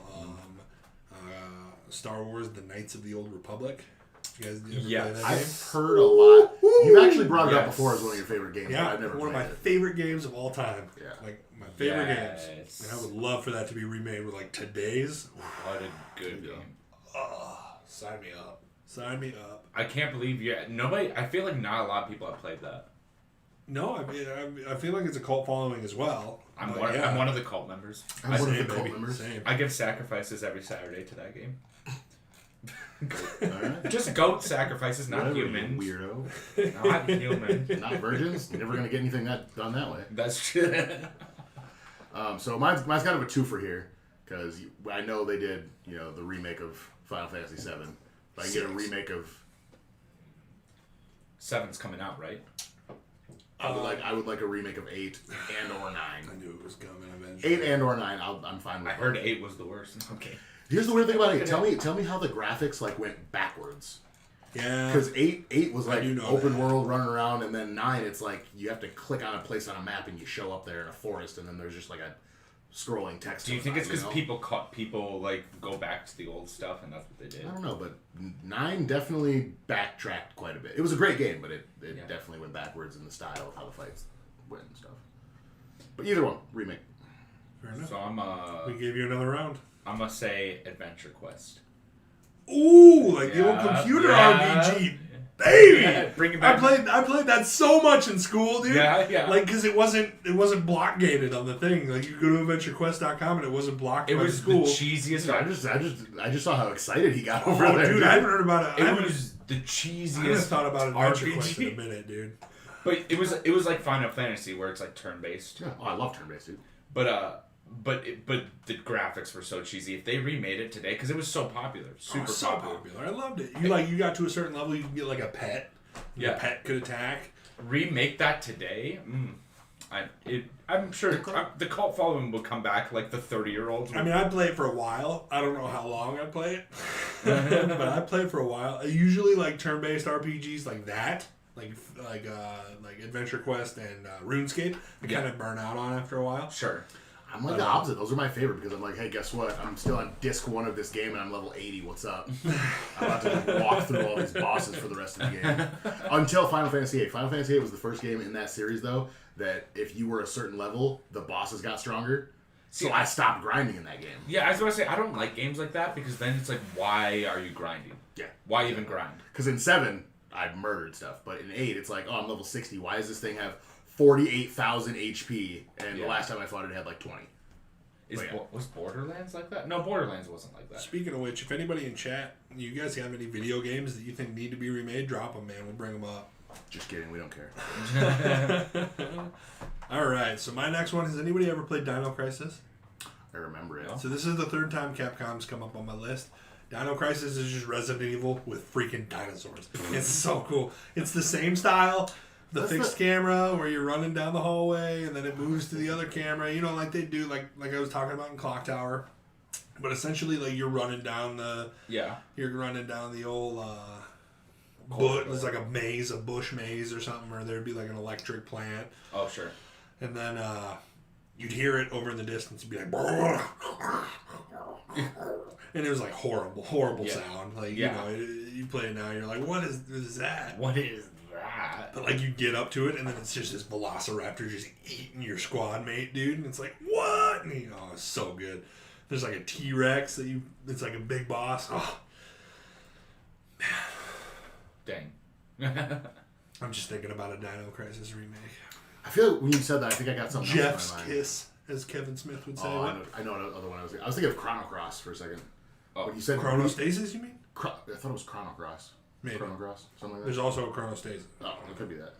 Star Wars: The Knights of the Old Republic. You guys ever play that game? I've heard a lot. You've actually brought it up before as one of your favorite games. Yeah, but I've never one of played my it. favorite games of all time. Yeah. Like my favorite Yes. games. And I would love for that to be remade with like today's. What a good game. Sign me up. Sign me up. I can't believe nobody. I feel like not a lot of people have played that. No, I mean I feel like it's a cult following as well. I'm But one of the cult members. I'm one of the Same, cult baby. members. Same. I give sacrifices every Saturday to that game. Alright. Just goat sacrifices, not Whatever, you humans. weirdo. Not humans. Not virgins. You're never gonna get anything done that way. That's true. So mine's kind of a twofer here because I know they did the remake of Final Fantasy VII. If I can get a remake of 7's coming out, right? I would like a remake of 8 and or 9. I knew it was coming eventually. 8 and or 9. I'm fine with. I heard 8 was the worst. Okay. Here's the weird thing about 8. Tell me how the graphics went backwards. Yeah. Because 8 was like open that. world running around, and then 9 it's like you have to click on a place on a map and you show up there in a forest, and then there's just like a scrolling text. Do you think it's because people like go back to the old stuff and that's what they did? I don't know, but 9 definitely backtracked quite a bit. It was a great game, but it definitely went backwards in the style of how the fights went and stuff. But either one, remake. Fair enough. So We gave you another round. I'm gonna say Adventure Quest. Ooh, like the old computer RPG. Baby, Yeah, bring it back. I played that so much in school, dude. Yeah. Like, cause it wasn't block gated on the thing. Like, you go to AdventureQuest.com and it wasn't blocked. It by was the school. the cheesiest. I just saw how excited he got over there. Dude, I haven't heard about it. It was the I haven't cheesiest. thought about Adventure RPG. Quest in a minute, dude. But it was like Final Fantasy where it's like turn based. Yeah. Oh, I love turn-based, dude. But the graphics were so cheesy. If they remade it today, because it was so popular, super so popular. I loved it. You got to a certain level, you can get like a pet. Yeah. Your pet could attack. Remake that today. I'm sure the cult following will come back like the 30-year-olds. I mean, I'd play it for a while. I don't know how long I'd play it, but I'd play it for a while. I usually like turn-based RPGs like that, like Adventure Quest and RuneScape. I kind of burn out on after a while. Sure. I'm like the opposite. Those are my favorite because I'm like, hey, guess what? I'm still on disc 1 of this game and I'm level 80. What's up? I'm about to walk through all these bosses for the rest of the game. Until Final Fantasy VIII. Final Fantasy VIII was the first game in that series, though, that if you were a certain level, the bosses got stronger. So I stopped grinding in that game. Yeah, I was going to say, I don't like games like that because then it's like, why are you grinding? Yeah. Why even grind? Because in 7, I murdered stuff. But in 8, it's like, oh, I'm level 60. Why does this thing have 48,000 HP? And the last time I fought it had like 20. Was Borderlands like that? No, Borderlands wasn't like that. Speaking of which, if anybody in chat, you guys have any video games that you think need to be remade, drop them, man. We'll bring them up. Just kidding. We don't care. All right. So my next one, has anybody ever played Dino Crisis? I remember it. So this is the third time Capcom's come up on my list. Dino Crisis is just Resident Evil with freaking dinosaurs. It's so cool. It's the same style. The fixed camera where you're running down the hallway and then it moves to the other camera, like they do, like I was talking about in Clock Tower. But essentially, like you're running down the old there's like a maze, a bush maze or something, or there'd be like an electric plant. Oh, sure. And then you'd hear it over in the distance and be like, and it was like horrible sound. Like you play it now, you're like, what is that? What is that? But like you get up to it, and then it's just this velociraptor just eating your squad mate, dude. And it's like, what? And it's so good. There's like a T-Rex it's like a big boss. Oh, Dang. I'm just thinking about a Dino Crisis remake. I feel like when you said that, I think I got something Jeff's else in my mind. Kiss, as Kevin Smith would say. Oh, I know another one I was thinking of Chrono Cross for a second. Oh, when you said Chronostasis, you mean? I thought it was Chrono Cross. Maybe. Chrono Cross, something like that. There's also a Chronostasis. Oh, it could be that.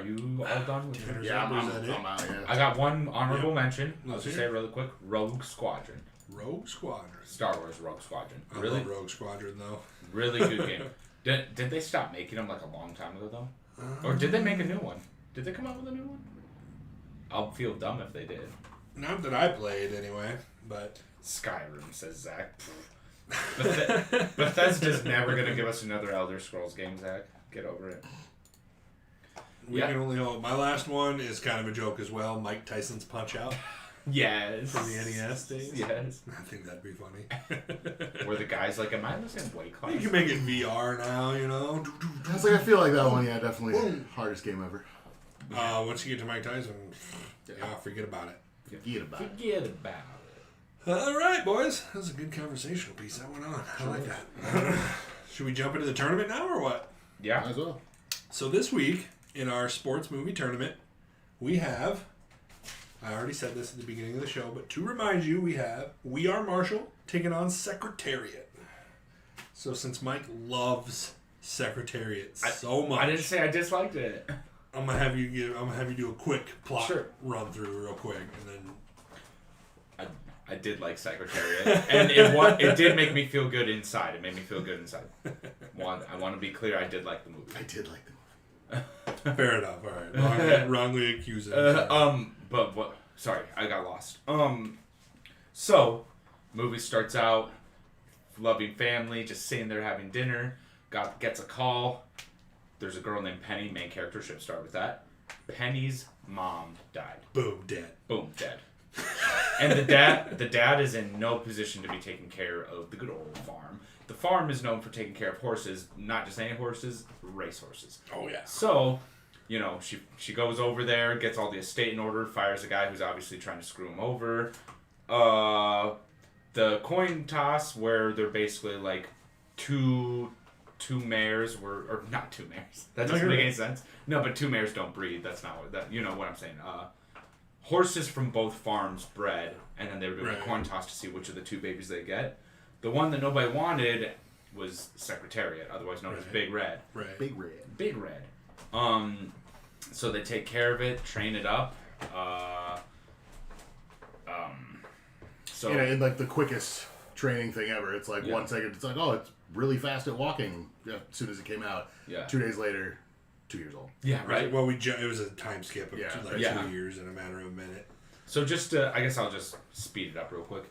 Are you all done with Tanner's Yeah, up, I'm is that it? out, yeah. I got one honorable mention. I'll Let's just hear say it really quick. Rogue Squadron. Rogue Squadron. Star Wars Rogue Squadron. I Really? love Rogue Squadron, though. Really good game. Did they stop making them like a long time ago, though? Or did they make a new one? Did they come out with a new one? I'll feel dumb if they did. Not that I played, anyway, but... Skyrim, says Zach. Bethesda's never going to give us another Elder Scrolls game, Zach. Get over it. We can only hope. My last one is kind of a joke as well. Mike Tyson's Punch-Out Yes. from the NES days. Yes. I think that'd be funny. Where the guy's like, am I losing weight class? You can make it VR now, you know? I was like, I feel like that one, yeah, definitely hardest game ever. Once you get to Mike Tyson, forget about it. Forget about it. Forget about it. All right, boys. That was a good conversational piece that went on. I like that. Should we jump into the tournament now or what? Yeah. Might as well. So this week, in our sports movie tournament, we have... I already said this at the beginning of the show, but to remind you, we have We Are Marshall taking on Secretariat. So since Mike loves Secretariat so much... I didn't say I disliked it. I'm gonna have you do a quick plot Sure. run through real quick, and then I did like Secretariat, and it did make me feel good inside. It made me feel good inside. I want to be clear. I did like the movie. I did like the movie. fair enough. All right, wrongly accused. But what? Sorry, I got lost. So, movie starts out, loving family, just sitting there having dinner. Gets a call. There's a girl named Penny. Main character should start with that. Penny's mom died. Boom, dead. Boom, dead. And the dad is in no position to be taking care of the good old farm. The farm is known for taking care of horses, not just any horses, race horses. Oh yeah. So, you know, she goes over there, gets all the estate in order, fires a guy who's obviously trying to screw him over. The coin toss where they're basically like two mares or not two mares. That doesn't make any sense. No, but two mares don't breed. That's not what that. You know what I'm saying. Horses from both farms bred, and then they were doing a coin toss to see which of the two babies they get. The one that nobody wanted was Secretariat, otherwise known as Big Red. Right. Big Red. Big Red. So they take care of it, train it up. So Yeah, in like the quickest training thing ever. It's like 1 second. It's like, oh, it's really fast at walking. Yeah, as soon as it came out. Yeah. 2 days later, 2 years old. yeah, right. Well, it was a time skip of 2 years in a matter of a minute. So just I guess I'll just speed it up real quick.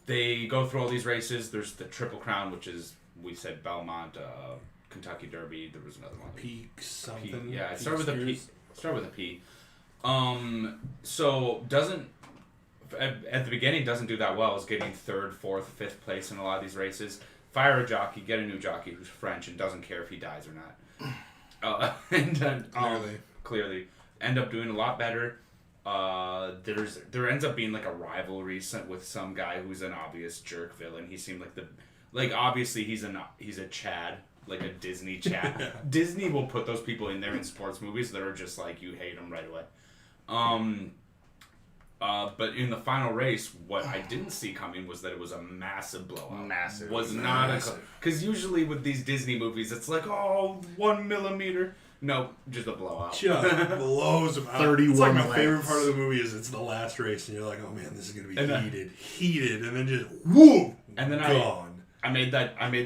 They go through all these races. There's the Triple Crown, which is, we said Belmont, Kentucky Derby. There was another one. Peak something. Yeah, start with a P. Start with a P. So doesn't at the beginning doesn't do that well. Is getting 3rd, 4th, 5th place in a lot of these races. Fire a jockey, get a new jockey who's French and doesn't care if he dies or not. Clearly end up doing a lot better. There ends up being like a rivalry with some guy who's an obvious jerk villain. He seemed like obviously he's a Chad, like a Disney Chad. Disney will put those people in there in sports movies that are just like you hate them right away. But in the final race, what I didn't see coming was that it was a massive blowout. Because usually with these Disney movies, it's like 1 millimeter. No, just a blowout. Just blows them out. 31 It's like my laps. favorite part of the movie is it's the last race, and you're like, oh man, this is gonna be heated, and then just whoop, and then gone. I made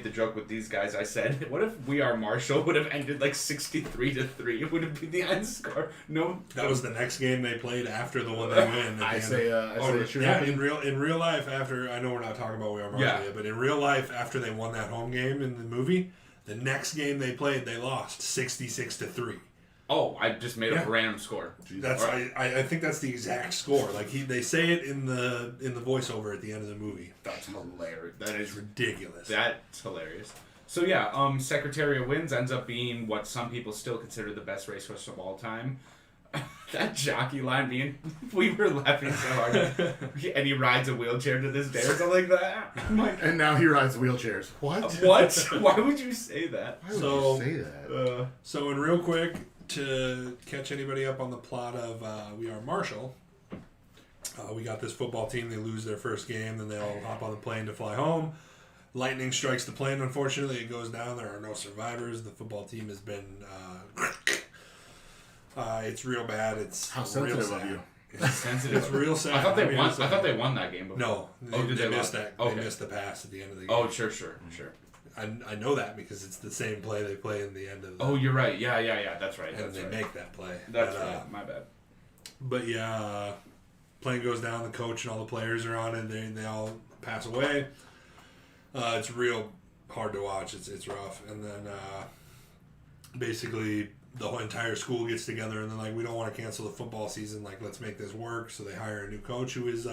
the joke with these guys. I said, what if We Are Marshall would have ended like 63-3? It would have been the end score. No, that was the next game they played after the one they win. I say it should happen. In real life, after I know we're not talking about We Are Marshall yet, but in real life, after they won that home game in the movie, the next game they played, they lost 66-3. Oh, I just made up a random score. That's I think that's the exact score. Like they say it in the voiceover at the end of the movie. That's hilarious. That is ridiculous. That's hilarious. So yeah, Secretariat wins, ends up being what some people still consider the best racehorse of all time. That jockey line we were laughing so hard. And he rides a wheelchair to this day or something like that. I'm like, And now he rides wheelchairs. What? What? Why would you say that? Why would you say that? So in real quick, to catch anybody up on the plot of We Are Marshall, we got this football team. They lose their first game, then they all hop on the plane to fly home. Lightning strikes the plane. Unfortunately, it goes down. There are no survivors. The football team has been It's real bad. It's How real sensitive sad. of you. It's sensitive. It's real sad. I thought they won. It's I thought they won that game before. No. Did they they missed lose? that. Okay. They missed the pass at the end of the game. Oh, sure. I know that because it's the same play they play in the end of the Oh, you're right. Yeah. That's right. and That's they right. make that play. That's But, right. My bad. But yeah, plane goes down. The coach and all the players are on it. They all pass away. It's real hard to watch. It's rough. And then basically the whole entire school gets together and they're like, we don't want to cancel the football season. Like, let's make this work. So they hire a new coach who is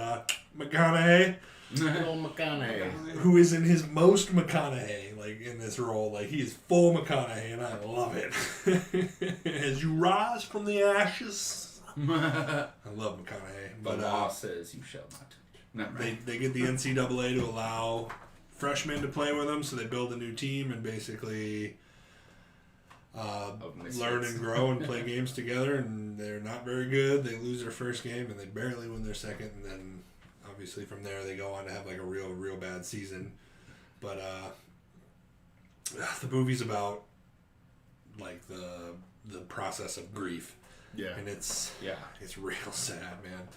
McConaughey, Good old McConaughey. who is in his most McConaughey, like in this role. Like, he is full McConaughey, and I love it. As you rise from the ashes. I love McConaughey. The But law says you shall not touch. Never mind. they get the NCAA to allow freshmen to play with them, so they build a new team and basically misfits. learn and grow and play games together. And they're not very good. They lose their first game and they barely win their second, and then obviously from there they go on to have like a real bad season. But the movie's about like the process of grief. Yeah. And it's real sad, man.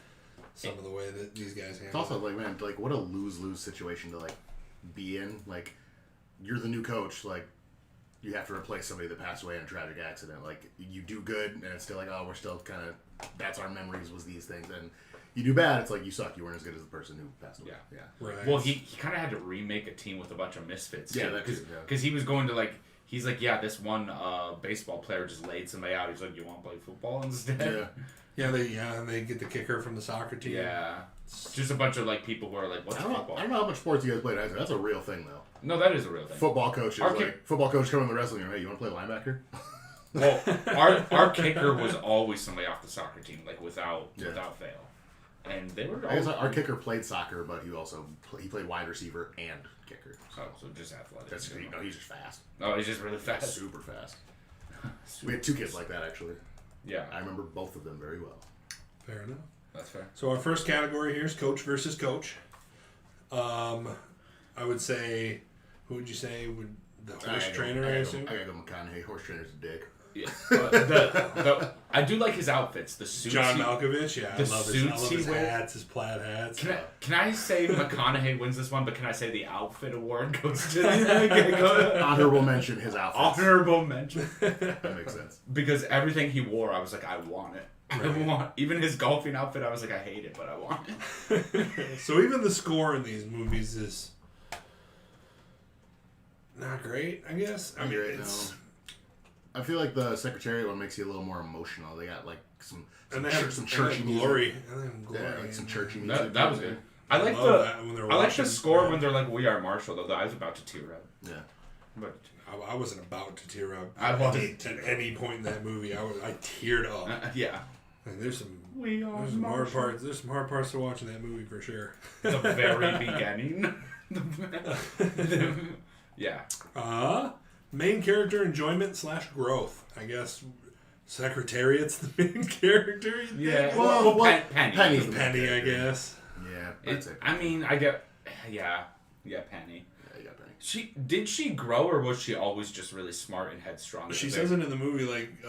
Some of the way that these guys handle It's also like, man, like what a lose-lose situation to like be in. Like, you're the new coach. Like, you have to replace somebody that passed away in a tragic accident. Like, you do good, and it's still like, oh, we're still kind of, that's our memories was these things. And you do bad, it's like you suck. You weren't as good as the person who passed away. Yeah. Right. Well, he kind of had to remake a team with a bunch of misfits. Yeah, too, that too, yeah. Because he was going to like. He's like, yeah, this one baseball player just laid somebody out. He's like, you want to play football instead? Yeah. And they get the kicker from the soccer team. Yeah. Just a bunch of like people who are like, what's football? I don't know how much sports you guys played. That's a real thing, though. No, that is a real thing. Football coaches, Our football coach coming to the wrestling room. Hey, you want to play linebacker? Well, our kicker was always somebody off the soccer team, like without fail, and they were. I guess our kicker played soccer, but he played wide receiver and kicker. Oh, so just athletic. He's just fast. Oh, he's just really fast. Super fast. We had 2 kids like that, actually. Yeah, I remember both of them very well. Fair enough. that's fair. So our first category here is coach versus coach. I would say, who would you say would the horse trainer? I assume. I gotta go McConaughey. Horse trainer's a dick. Yeah, I do like his outfits. The suits. John Malkovich, yeah, I the love suits he his wears. hats, his plaid hats. Can I say McConaughey wins this one, but can I say the outfit award goes to Honorable mention, his outfits. honorable mention? That makes sense. Because everything he wore, I was like, I want it. Right. I want even his golfing outfit. I was like, I hate it, but I want it. So even the score in these movies is not great, I guess. I mean, it's. I feel like the Secretariat one makes you a little more emotional. They got like some Some churchy glory. music. And then glory. Yeah, like some churchy music. That was good. I like love that when they're I like watching, the score yeah. when they're like, "We are Marshall." Though I was about to tear up. Yeah. But I wasn't about to tear up. I was. At any point in that movie. I teared up. yeah, And there's some Marshall. hard parts. There's some hard parts to watching that movie for sure. The very beginning. Yeah. Main character enjoyment / growth. I guess Secretariat's the main character. You think? Yeah. Well, Penny. Penny's the Penny, I character. guess. Yeah, that's it. I mean, I get. Yeah, Penny. Yeah, you got Penny. Did she grow, or was she always just really smart and headstrong? She says it in the movie like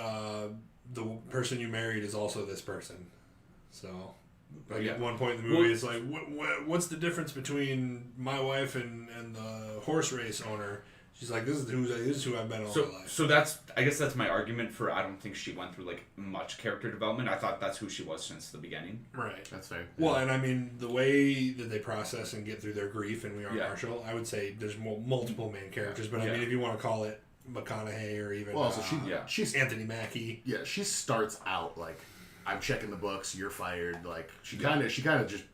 the person you married is also this person. So. Like at one point in the movie, it's like, what's the difference between my wife and the horse race owner? She's like, this is who I've been all my life. So I guess that's my argument for I don't think she went through like much character development. I thought that's who she was since the beginning. Right. That's fair. Well, and I mean, the way that they process and get through their grief in We Are Yeah. Marshall, I would say there's multiple main characters, but I mean, if you want to call it McConaughey or even Well, so she's Anthony Mackie. Yeah, she starts out like, I'm checking the books, you're fired. Like she kind of just,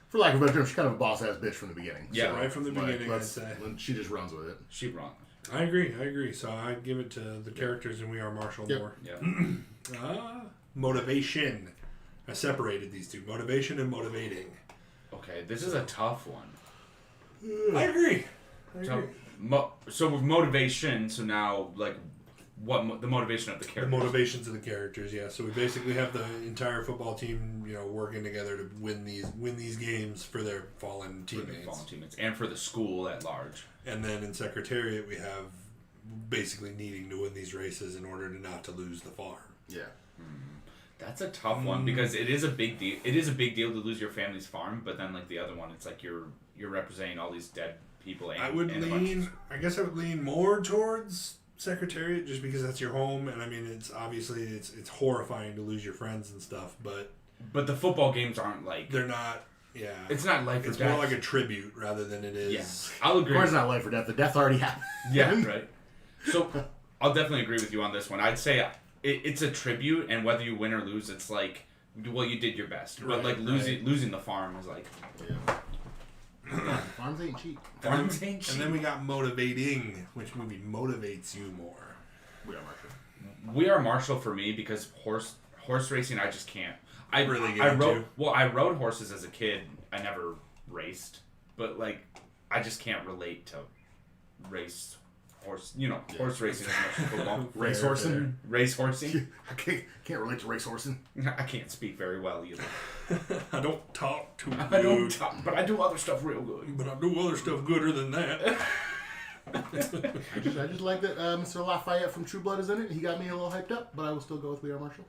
for lack of a better term, she's kind of a boss ass bitch from the beginning. Yeah, so, right from the beginning, I'd say. She just runs with it. She wrong. I agree. So I give it to the characters in We Are Marshall more. Yeah. Motivation. I separated these two: motivation and motivating. Okay, this is a tough one. I agree. So with motivation, so now like the motivation of the The characters. motivations of the characters, yeah. So we basically have the entire football team, working together to win these games for their fallen teammates. And for the school at large. And then in Secretariat, we have basically needing to win these races in order not to lose the farm. Yeah. That's a tough one because it is a big deal. It is a big deal to lose your family's farm, but then like the other one, it's like you're representing all these dead people. And, I guess I would lean more towards Secretariat just because that's your home, and I mean it's obviously it's horrifying to lose your friends and stuff, but the football games aren't like they're not. Yeah, it's not life or it's death. more like a tribute rather than it is. Yeah, I'll agree. Of course, it's not life or death. The death already happened. Yeah, right. So I'll definitely agree with you on this one. I'd say it's a tribute, and whether you win or lose, it's like, well, you did your best. But like losing the farm is like, yeah. Farms ain't cheap. Farms ain't cheap. And then we got motivating. Which movie motivates you more? We Are Marshall for me because horse racing I just can't. I rode horses as a kid. I never raced, but like I just can't relate to horse racing as much as football. Race horsing. I can't relate to race horsing. I can't speak very well either. I don't talk too good. I don't talk, but I do other stuff real good. But I do other stuff gooder than that. I just like that Mr. Lafayette from True Blood is in it. He got me a little hyped up, but I will still go with We Are Marshall.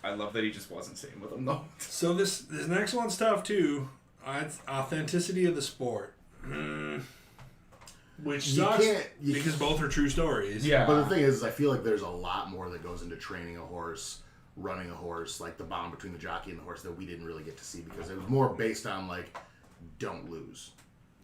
I love that he just wasn't sitting with him though. So this next one's tough too. It's authenticity of the sport. Which sucks because both are true stories. Yeah. But the thing is, I feel like there's a lot more that goes into training a horse, running a horse, like the bond between the jockey and the horse that we didn't really get to see because it was more based on like, don't lose.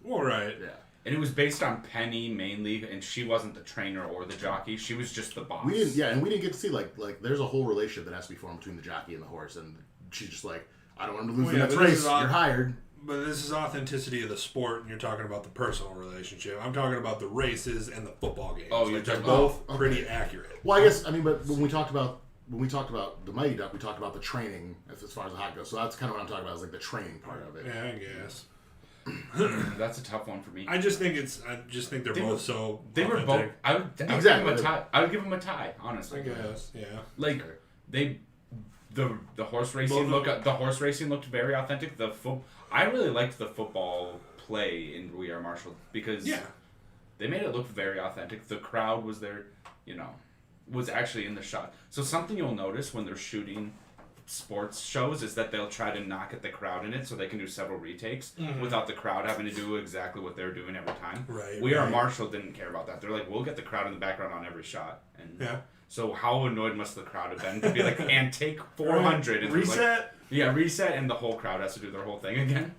All right. Yeah. And it was based on Penny mainly, and she wasn't the trainer or the jockey. She was just the boss. We didn't get to see like there's a whole relationship that has to be formed between the jockey and the horse, and she's just like, I don't want him to lose the next race. You're hired. But this is authenticity of the sport, and you're talking about the personal relationship. I'm talking about the races and the football games. Oh, they're both pretty accurate. Well, I guess but when we talked about the Mighty Duck, we talked about the training as far as the hot goes. So that's kind of what I'm talking about, is like the training part of it. Yeah, I guess. That's a tough one for me. I just think they're both so. They were both. I would give them a tie. I would give them a tie, honestly. I guess, yeah. Like the horse racing the horse racing looked very authentic. I really liked the football play in We Are Marshall because they made it look very authentic. The crowd was there, was actually in the shot. So something you'll notice when they're shooting sports shows is that they'll try to not get the crowd in it so they can do several retakes without the crowd having to do exactly what they're doing every time. Right. We Are Marshall didn't care about that. They're like, we'll get the crowd in the background on every shot. And so how annoyed must the crowd have been to be like, and take 400 and reset? Like, reset, and the whole crowd has to do their whole thing again.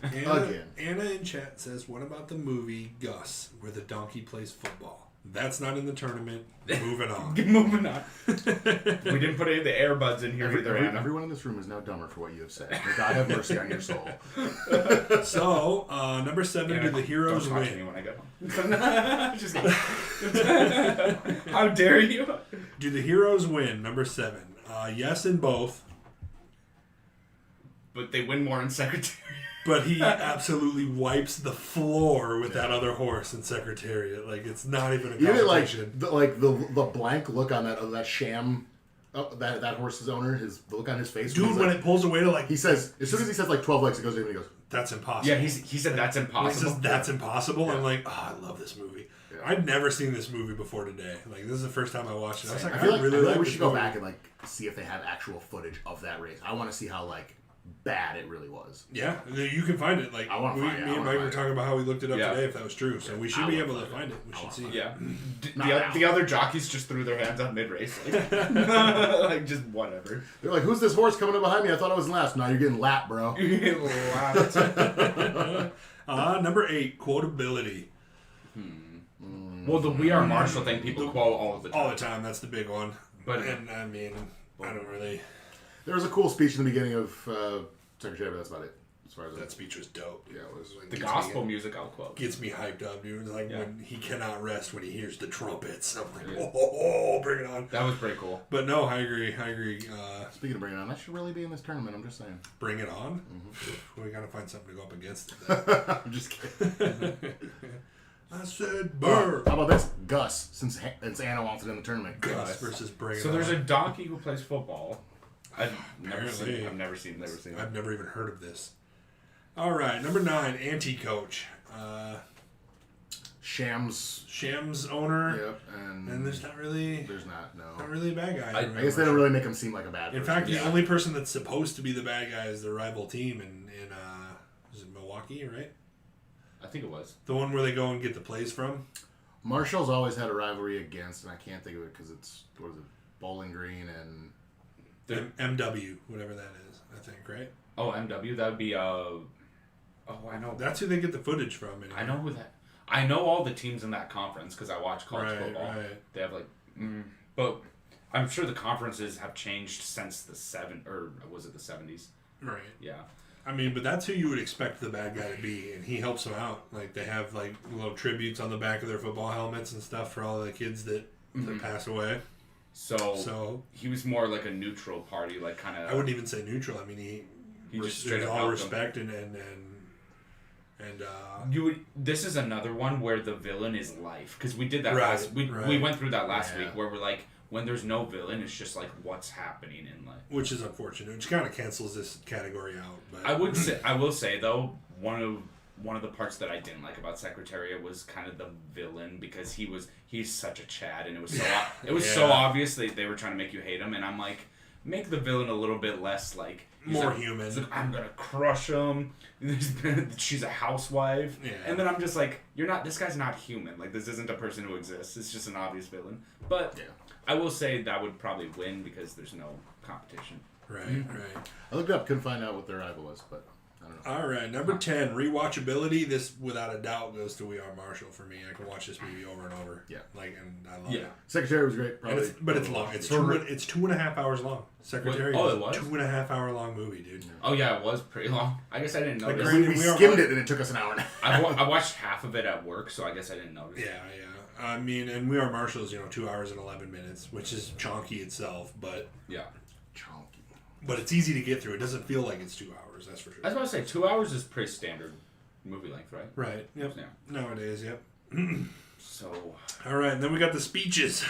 Anna in chat says, what about the movie Gus where the donkey plays football? That's not in the tournament. Moving on. Moving on. We didn't put any of the earbuds in here either, Anna. Everyone in this room is now dumber for what you have said. May God have mercy on your soul. So, number 7, Anna, do the heroes don't talk win? to me when I get home. Just kidding. How dare you? Do the heroes win? Number 7. Yes in both. But they win more in Secretariat. But he absolutely wipes the floor with that other horse in Secretariat. Like, it's not even a competition. The blank look on that sham, that horse's owner, the look on his face. Dude, when it pulls away to like... He says, as soon as he says like 12 legs, it goes in and he goes, that's impossible. Yeah, he said that's impossible. When he says that's impossible, I'm like, I love this movie. Yeah. I'd never seen this movie before today. Like, this is the first time I watched it. I was like, I feel like we should go back and like see if they have actual footage of that race. I want to see how like bad it really was. Yeah, you can find it. Like, me and Mike were talking about how we looked it up today, if that was true. So we should be able to find it. We should see. Yeah. The other jockeys just threw their hands up mid-race. Like, just whatever. They're like, who's this horse coming up behind me? I thought I was last. Now you're getting lapped, bro. You're getting lapped. Number 8, quotability. Well, the We Are Marshall thing people quote all the time. All the time. That's the big one. And I mean, I don't really... There was a cool speech in the beginning of Secretary, but that's about it. As far as that speech was dope. Yeah, it was. Like, the gospel music I'll quote. Gets me hyped up, dude. Like when he cannot rest when he hears the trumpets. I'm like, oh, bring it on. That was pretty cool. But no, I agree. Speaking of bring it on, that should really be in this tournament. I'm just saying. Bring it on? Mm-hmm. We gotta find something to go up against it. I'm just kidding. I said burr. How about this? Gus, since Anna wants it in the tournament. Gus versus Bring It On. So there's a donkey who plays football. I've never seen it. I've never even heard of this. All right, number 9, anti-coach. Sham's owner. Yep, and there's not really not really a bad guy. I guess they don't really make him seem like a bad person. In fact, the only person that's supposed to be the bad guy is the rival team in is it Milwaukee, right? I think it was the one where they go and get the plays from. Marshall's always had a rivalry against, and I can't think of it because it's Bowling Green and MW, whatever that is. I think, right? Oh, MW. That would be Oh, I know. That's who they get the footage from. Anyway. I know who that. I know all the teams in that conference because I watch college football. Right. They have but I'm sure the conferences have changed since the was it the 70s? Right. Yeah. I mean, but that's who you would expect the bad guy to be, and he helps them out. Like, they have, like, little tributes on the back of their football helmets and stuff for all the kids that pass away. So he was more like a neutral party, like kind of... I wouldn't even say neutral. I mean, he just straight up all respect and this is another one where the villain is life, because we did that we went through that last week where we're like, when there's no villain, it's just like what's happening in life, which is unfortunate, which kind of cancels this category out. But I will say though, one of the parts that I didn't like about Secretariat was kind of the villain, because he's such a Chad, and it was so obvious they were trying to make you hate him, and I'm like, make the villain a little bit less like more human. He's like, I'm gonna crush him. She's a housewife, and then I'm just like, this guy's not human. Like, this isn't a person who exists. It's just an obvious villain. But I will say that would probably win because there's no competition. Right. I looked it up, couldn't find out what their rival was, but I don't know. All right, number 10, rewatchability. This, without a doubt, goes to We Are Marshall for me. I can watch this movie over and over. Yeah. And I love it. Secretary was great, probably. But it's long. It's 2.5 hours long. Secretary it was was? 2.5 hour long movie, dude. Oh, yeah, it was pretty long. I guess I didn't notice. We skimmed it, and it took us an hour and a half. I watched half of it at work, so I guess I didn't notice. Yeah. I mean, and We Are Marshall is, 2 hours and 11 minutes, which is chonky itself, but... Yeah. Chonky. But it's easy to get through. It doesn't feel like it's 2 hours, that's for sure. I was about to say, 2 hours is pretty standard movie length, right? Right. Yep. Yeah. Nowadays, yep. So... All right, and then we got the speeches.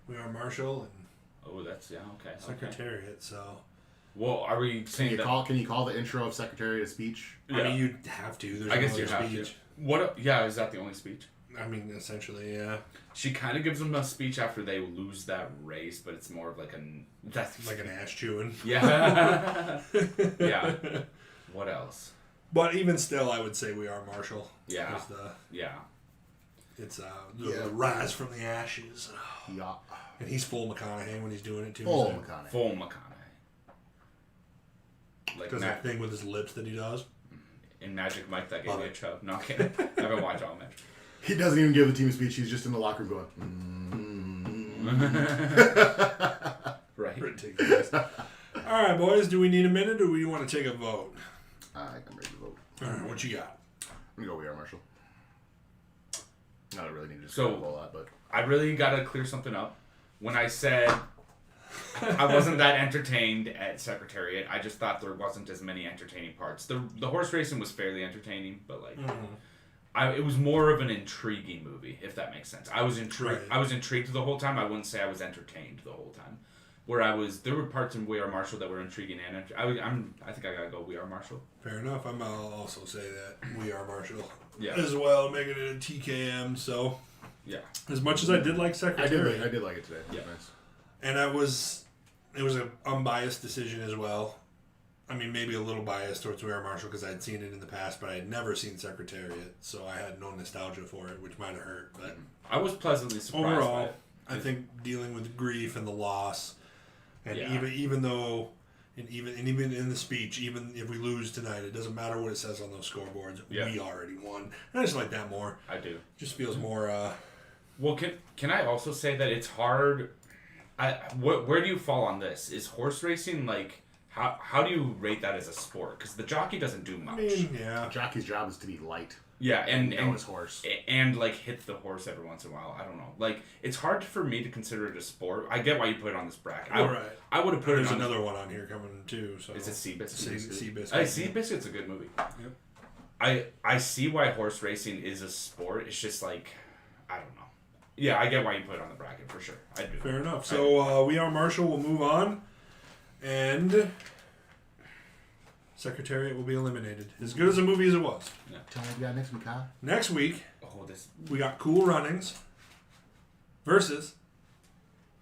We Are Marshall and... Oh, that's... Yeah, okay. Secretariat, so... Well, are we saying Can you call the intro of Secretariat a speech? Yeah. I mean, you'd have to. There's I guess no you other have speech. To. Is that the only speech? I mean, essentially, yeah. She kind of gives them a speech after they lose that race, but it's more of like an ass chewing. Yeah. Yeah. What else? But even still, I would say We Are Marshall. Yeah. It's the rise from the ashes. Yeah. And he's full McConaughey when he's doing it too. Full McConaughey. Full McConaughey. Like that thing with his lips that he does. In Magic Mike, that gave me a chub. No, I'm kidding. I haven't watched all Magic. He doesn't even give the team a speech. He's just in the locker room going, Right. Ridiculous. All right, boys. Do we need a minute, or do we want to take a vote? I'm ready to vote. All right, what you got? I'm going to go We Are Marshall. I don't really need to describe a whole lot, but... I really got to clear something up. When I said I wasn't that entertained at Secretariat, I just thought there wasn't as many entertaining parts. The horse racing was fairly entertaining, but like... it was more of an intriguing movie, if that makes sense. I was intrigued. Right. I was intrigued the whole time. I wouldn't say I was entertained the whole time. There were parts in We Are Marshall that were intriguing, and I think I gotta go We Are Marshall. Fair enough. I'll also say that We Are Marshall as well, making it a TKM. So as much as I did like Secretary, I did like it today. Yeah, nice. And it was an unbiased decision as well. I mean, maybe a little biased towards We Are Marshall because I'd seen it in the past, but I had never seen Secretariat, so I had no nostalgia for it, which might have hurt. But I was pleasantly surprised. Overall, by it. I think dealing with grief and the loss, and even in the speech, even if we lose tonight, it doesn't matter what it says on those scoreboards. Yeah. We already won. And I just like that more. I do. Just feels more. Well, can I also say that it's hard? Where do you fall on this? Is horse racing like? How do you rate that as a sport? Because the jockey doesn't do much. I mean, yeah. The jockey's job is to be light. Yeah, and his horse. And like hit the horse every once in a while. I don't know. Like, it's hard for me to consider it a sport. I get why you put it on this bracket. I would have put There's another one on here coming too. So is it Seabiscuit? Seabiscuit. Seabiscuit's a good movie. Yep. I see why horse racing is a sport. It's just like, I don't know. Yeah, I get why you put it on the bracket for sure. I do. Fair enough. So We Are Marshall. We'll move on. And Secretariat will be eliminated. As good as a movie as it was. Tell me what you got next week, Kyle. Next week, Oh, this. we got Cool Runnings versus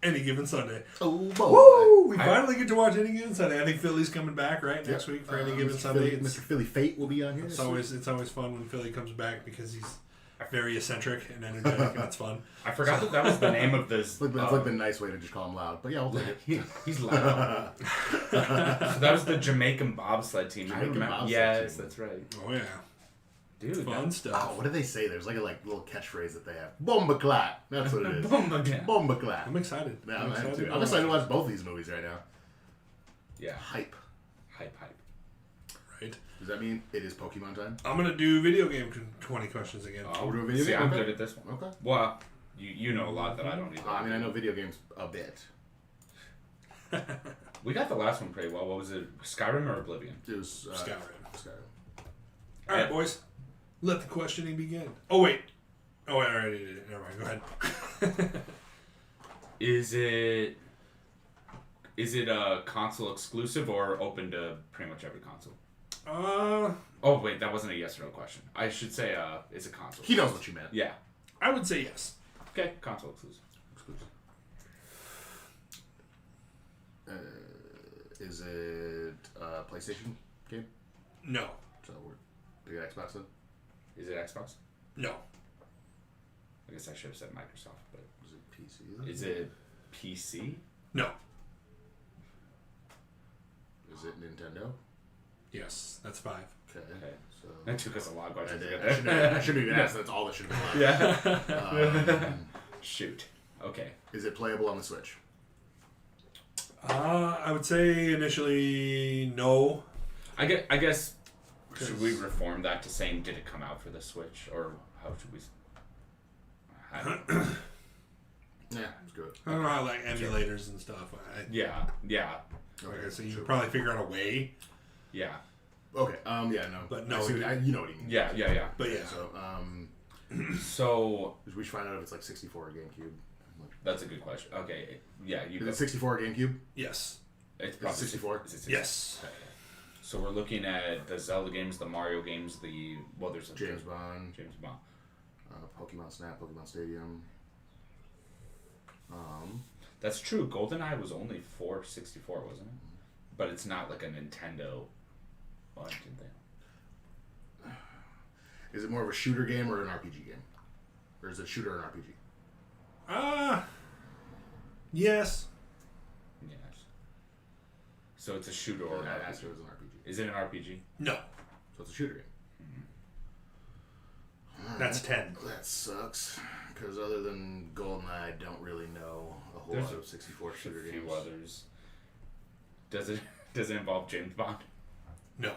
Any Given Sunday. Oh, boy. Woo! We finally get to watch Any Given Sunday. I think Philly's coming back, right? Next week for Any Given Sunday. Mr. Philly Fate will be on here. It's always fun when Philly comes back because he's very eccentric and energetic, and it's fun. I forgot that was the name of this. It's like the nice way to just call him loud. But yeah, we'll take it. He's loud. So that was the Jamaican bobsled team. I Jamaican remember. bobsled Yes, team. that's right. Oh, yeah. Dude, Fun stuff. Oh, what do they say? There's like a little catchphrase that they have. Bomba clap. That's what it is. Bomba clap. Bomba clap. I'm excited. Yeah, I'm excited to watch both these movies right now. Yeah. Hype. Hype. Right. Does that mean it is Pokemon time? I'm going to do video game 20 questions again. Oh, we're doing video see, game? I'm Okay. good at this one. Okay. Well, you know a lot that I don't either. I mean, I know video games a bit. We got the last one pretty well. What was it? Skyrim or Oblivion? It was Skyrim. Skyrim. All right, boys. Let the questioning begin. Oh, wait. I already did it. Never mind. Go ahead. Is it a console exclusive or open to pretty much every console? Oh wait, that wasn't a yes or no question. I should say it's a console. He knows what you meant. Yeah. I would say yes. Okay, console exclusive. Is it a PlayStation game? No. So we're big Xbox then? Is it Xbox? No. I guess I should have said Microsoft, but Is it PC then? is it PC? No. Is it Nintendo? Yes. That's 5. Okay. So That took us a lot of I, questions to did, get there. I shouldn't even ask. That's all that should have been left. Yeah. Shoot. Okay. Is it playable on the Switch? I would say initially no. I guess should we reform that to saying did it come out for the Switch or how should we? I don't know. Yeah, it's good. I don't know how like emulators and stuff. Yeah. Like I said, you could probably figure out a way. Yeah. Okay. Yeah. No. But no, I see what you know what you mean. Yeah. But yeah. So We should find out if it's like 64 or GameCube. that's a good question. Okay. Yeah. You Is go. it 64 or GameCube? Yes. It's probably 64? Is it 64? Yes. Okay. So we're looking at the Zelda games, the Mario games, there's a James Bond, James Bond. Pokemon Snap, Pokemon Stadium. That's true. GoldenEye was only for 64, wasn't it? But it's not like a Nintendo origin thing. Is it more of a shooter game or an RPG game? Or is it shooter or an RPG? Yes. Yes. So it's a shooter or an I RPG. asked if it was an RPG. Is it an RPG? No. So it's a shooter game. That's 10. That sucks. Because other than GoldenEye, I don't really know a whole There's lot of 64 shooter a few games. others. Does it involve James Bond? No.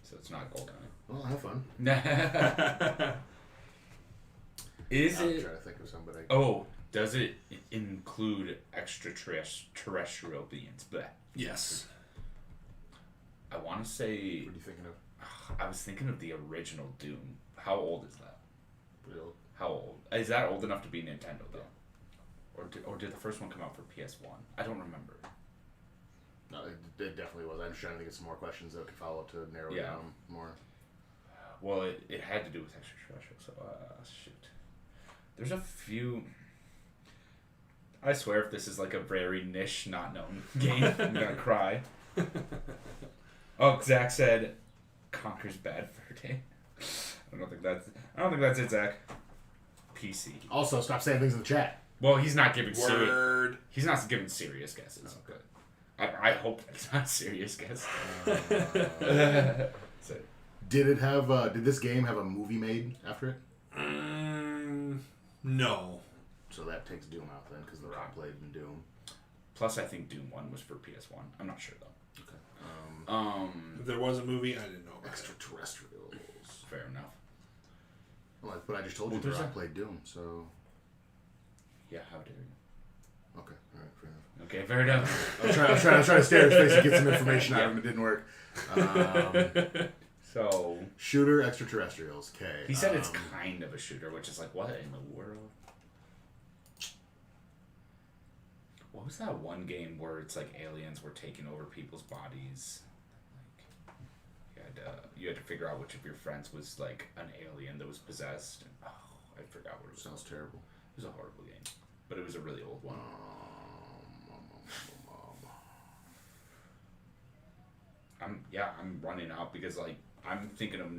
So it's not GoldenEye. Well, have fun. Is I'm it? trying to think of somebody. Oh, does it include extraterrestrial beings? But Yes. I want to say. What are you thinking of? I was thinking of the original Doom. How old is that? Pretty old. How old? Is that old enough to be Nintendo though? Or did the first one come out for PS1? I don't remember. No, it definitely was. I'm just trying to think of some more questions that could follow up to narrow it down more. Well, it had to do with extraterrestrial. So shoot. There's a few. I swear, if this is like a very niche, not known game, I'm gonna cry. Oh, Zach said, "Conker's Bad Fur Day." I don't think that's it, Zach. PC. Also, stop saying things in the chat. Well, he's not giving Word. He's not giving serious guesses. Oh, good. I hope it's not a serious guess. So, Did this game have a movie made after it? No. So that takes Doom out then, because The Rock played in Doom. plus, I think Doom 1 was for PS1. I'm not sure though. Okay. If there was a movie, I didn't know about it. Extraterrestrials. Fair enough. Well, but I just told you Well, The there's Rock a- played Doom, so Yeah, how dare you? okay, all right, fair enough. Okay, fair enough. I was trying to stare at his face and get some information out of him. It didn't work. So Shooter extraterrestrials. Okay. he said it's kind of a shooter, which is like, what in the world? What was that one game where it's like aliens were taking over people's bodies? you had to figure out which of your friends was like an alien that was possessed. And, I forgot what it was. Sounds terrible. It was a horrible game, but it was a really old one. I'm running out because like I'm thinking of.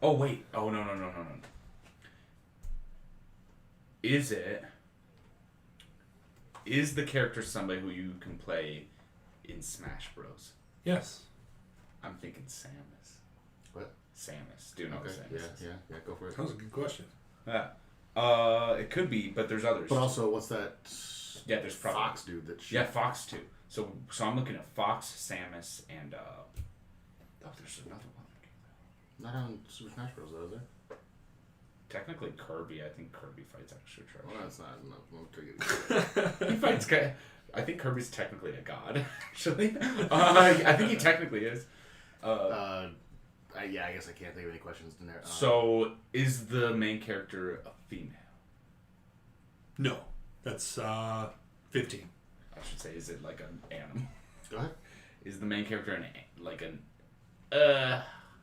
Oh wait! Oh no! Is the character somebody who you can play in Smash Bros? Yes. I'm thinking Samus. What? Samus. Do you know what Samus is? Yeah, go for it. That was a good question. Yeah. It could be, but there's others. But also, what's that? Yeah, there's probably Fox dude that. Yeah, Fox too. So I'm looking at Fox, Samus, and there's another one. Not on Super Smash Bros. Though, is there? Technically Kirby. I think Kirby fights extra trash. Well, that's not. He fights. I think Kirby's technically a god. Actually, I think he technically is. I guess I can't think of any questions in there. So, is the main character a female? No, that's 15. I should say, is it like an animal? Go ahead. Is the main character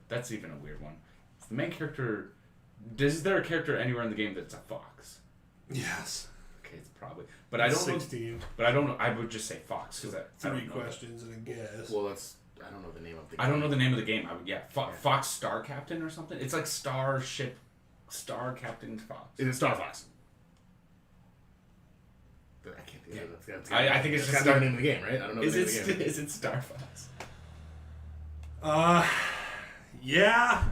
that's even a weird one. Is the main character... Is there a character anywhere in the game that's a fox? Yes. Okay, it's probably... But I don't 16. know... But I don't know... I would just say fox. Because I Three don't know questions and a guess. Well, I don't know the name of the game. I don't know the name of the game. Fox Star Captain or something? It's like Star Captain Fox. Is it Star Fox? I can't think of it. I think it's just the name of the game, right? I don't know the name of the game. Is it Star Fox? Yeah.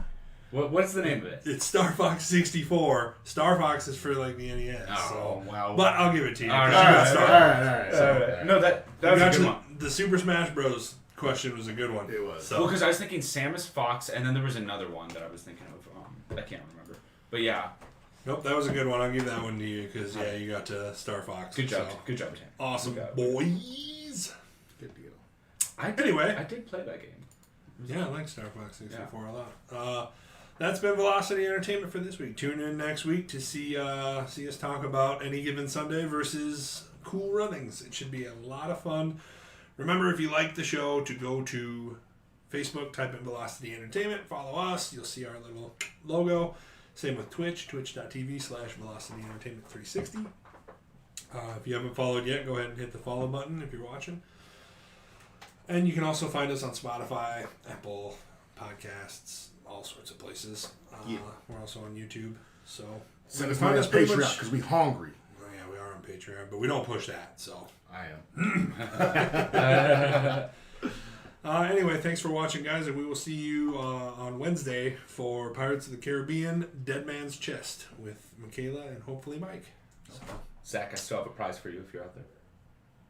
What's the name of it? It's Star Fox 64. Star Fox is for like the NES. Oh, wow. But I'll give it to you. All You right. got Star Fox. All right. No, that was a good one. The Super Smash Bros. Question was a good one. It was. So. Well, because I was thinking Samus Fox, and then there was another one that I was thinking of. I can't remember. But yeah. Nope, that was a good one. I'll give that one to you because, yeah, you got to Star Fox. Good job. So. Good job, Tim. Awesome, Good job. boys. Good deal. I did play that game. Yeah, I like Star Fox 64 a lot. That's been Velocity Entertainment for this week. Tune in next week to see us talk about Any Given Sunday versus Cool Runnings. It should be a lot of fun. Remember, if you like the show, to go to Facebook, type in Velocity Entertainment, follow us. You'll see our little logo. Same with Twitch, twitch.tv/Velocity Entertainment 360. If you haven't followed yet, go ahead and hit the follow button if you're watching. And you can also find us on Spotify, Apple Podcasts, all sorts of places. We're also on YouTube. So send us money on Patreon because we hungry. Oh yeah, we are on Patreon, but we don't push that. So I am. Anyway, thanks for watching, guys, and we will see you on Wednesday for Pirates of the Caribbean: Dead Man's Chest with Michaela and hopefully Mike. So. Zach, I still have a prize for you if you're out there.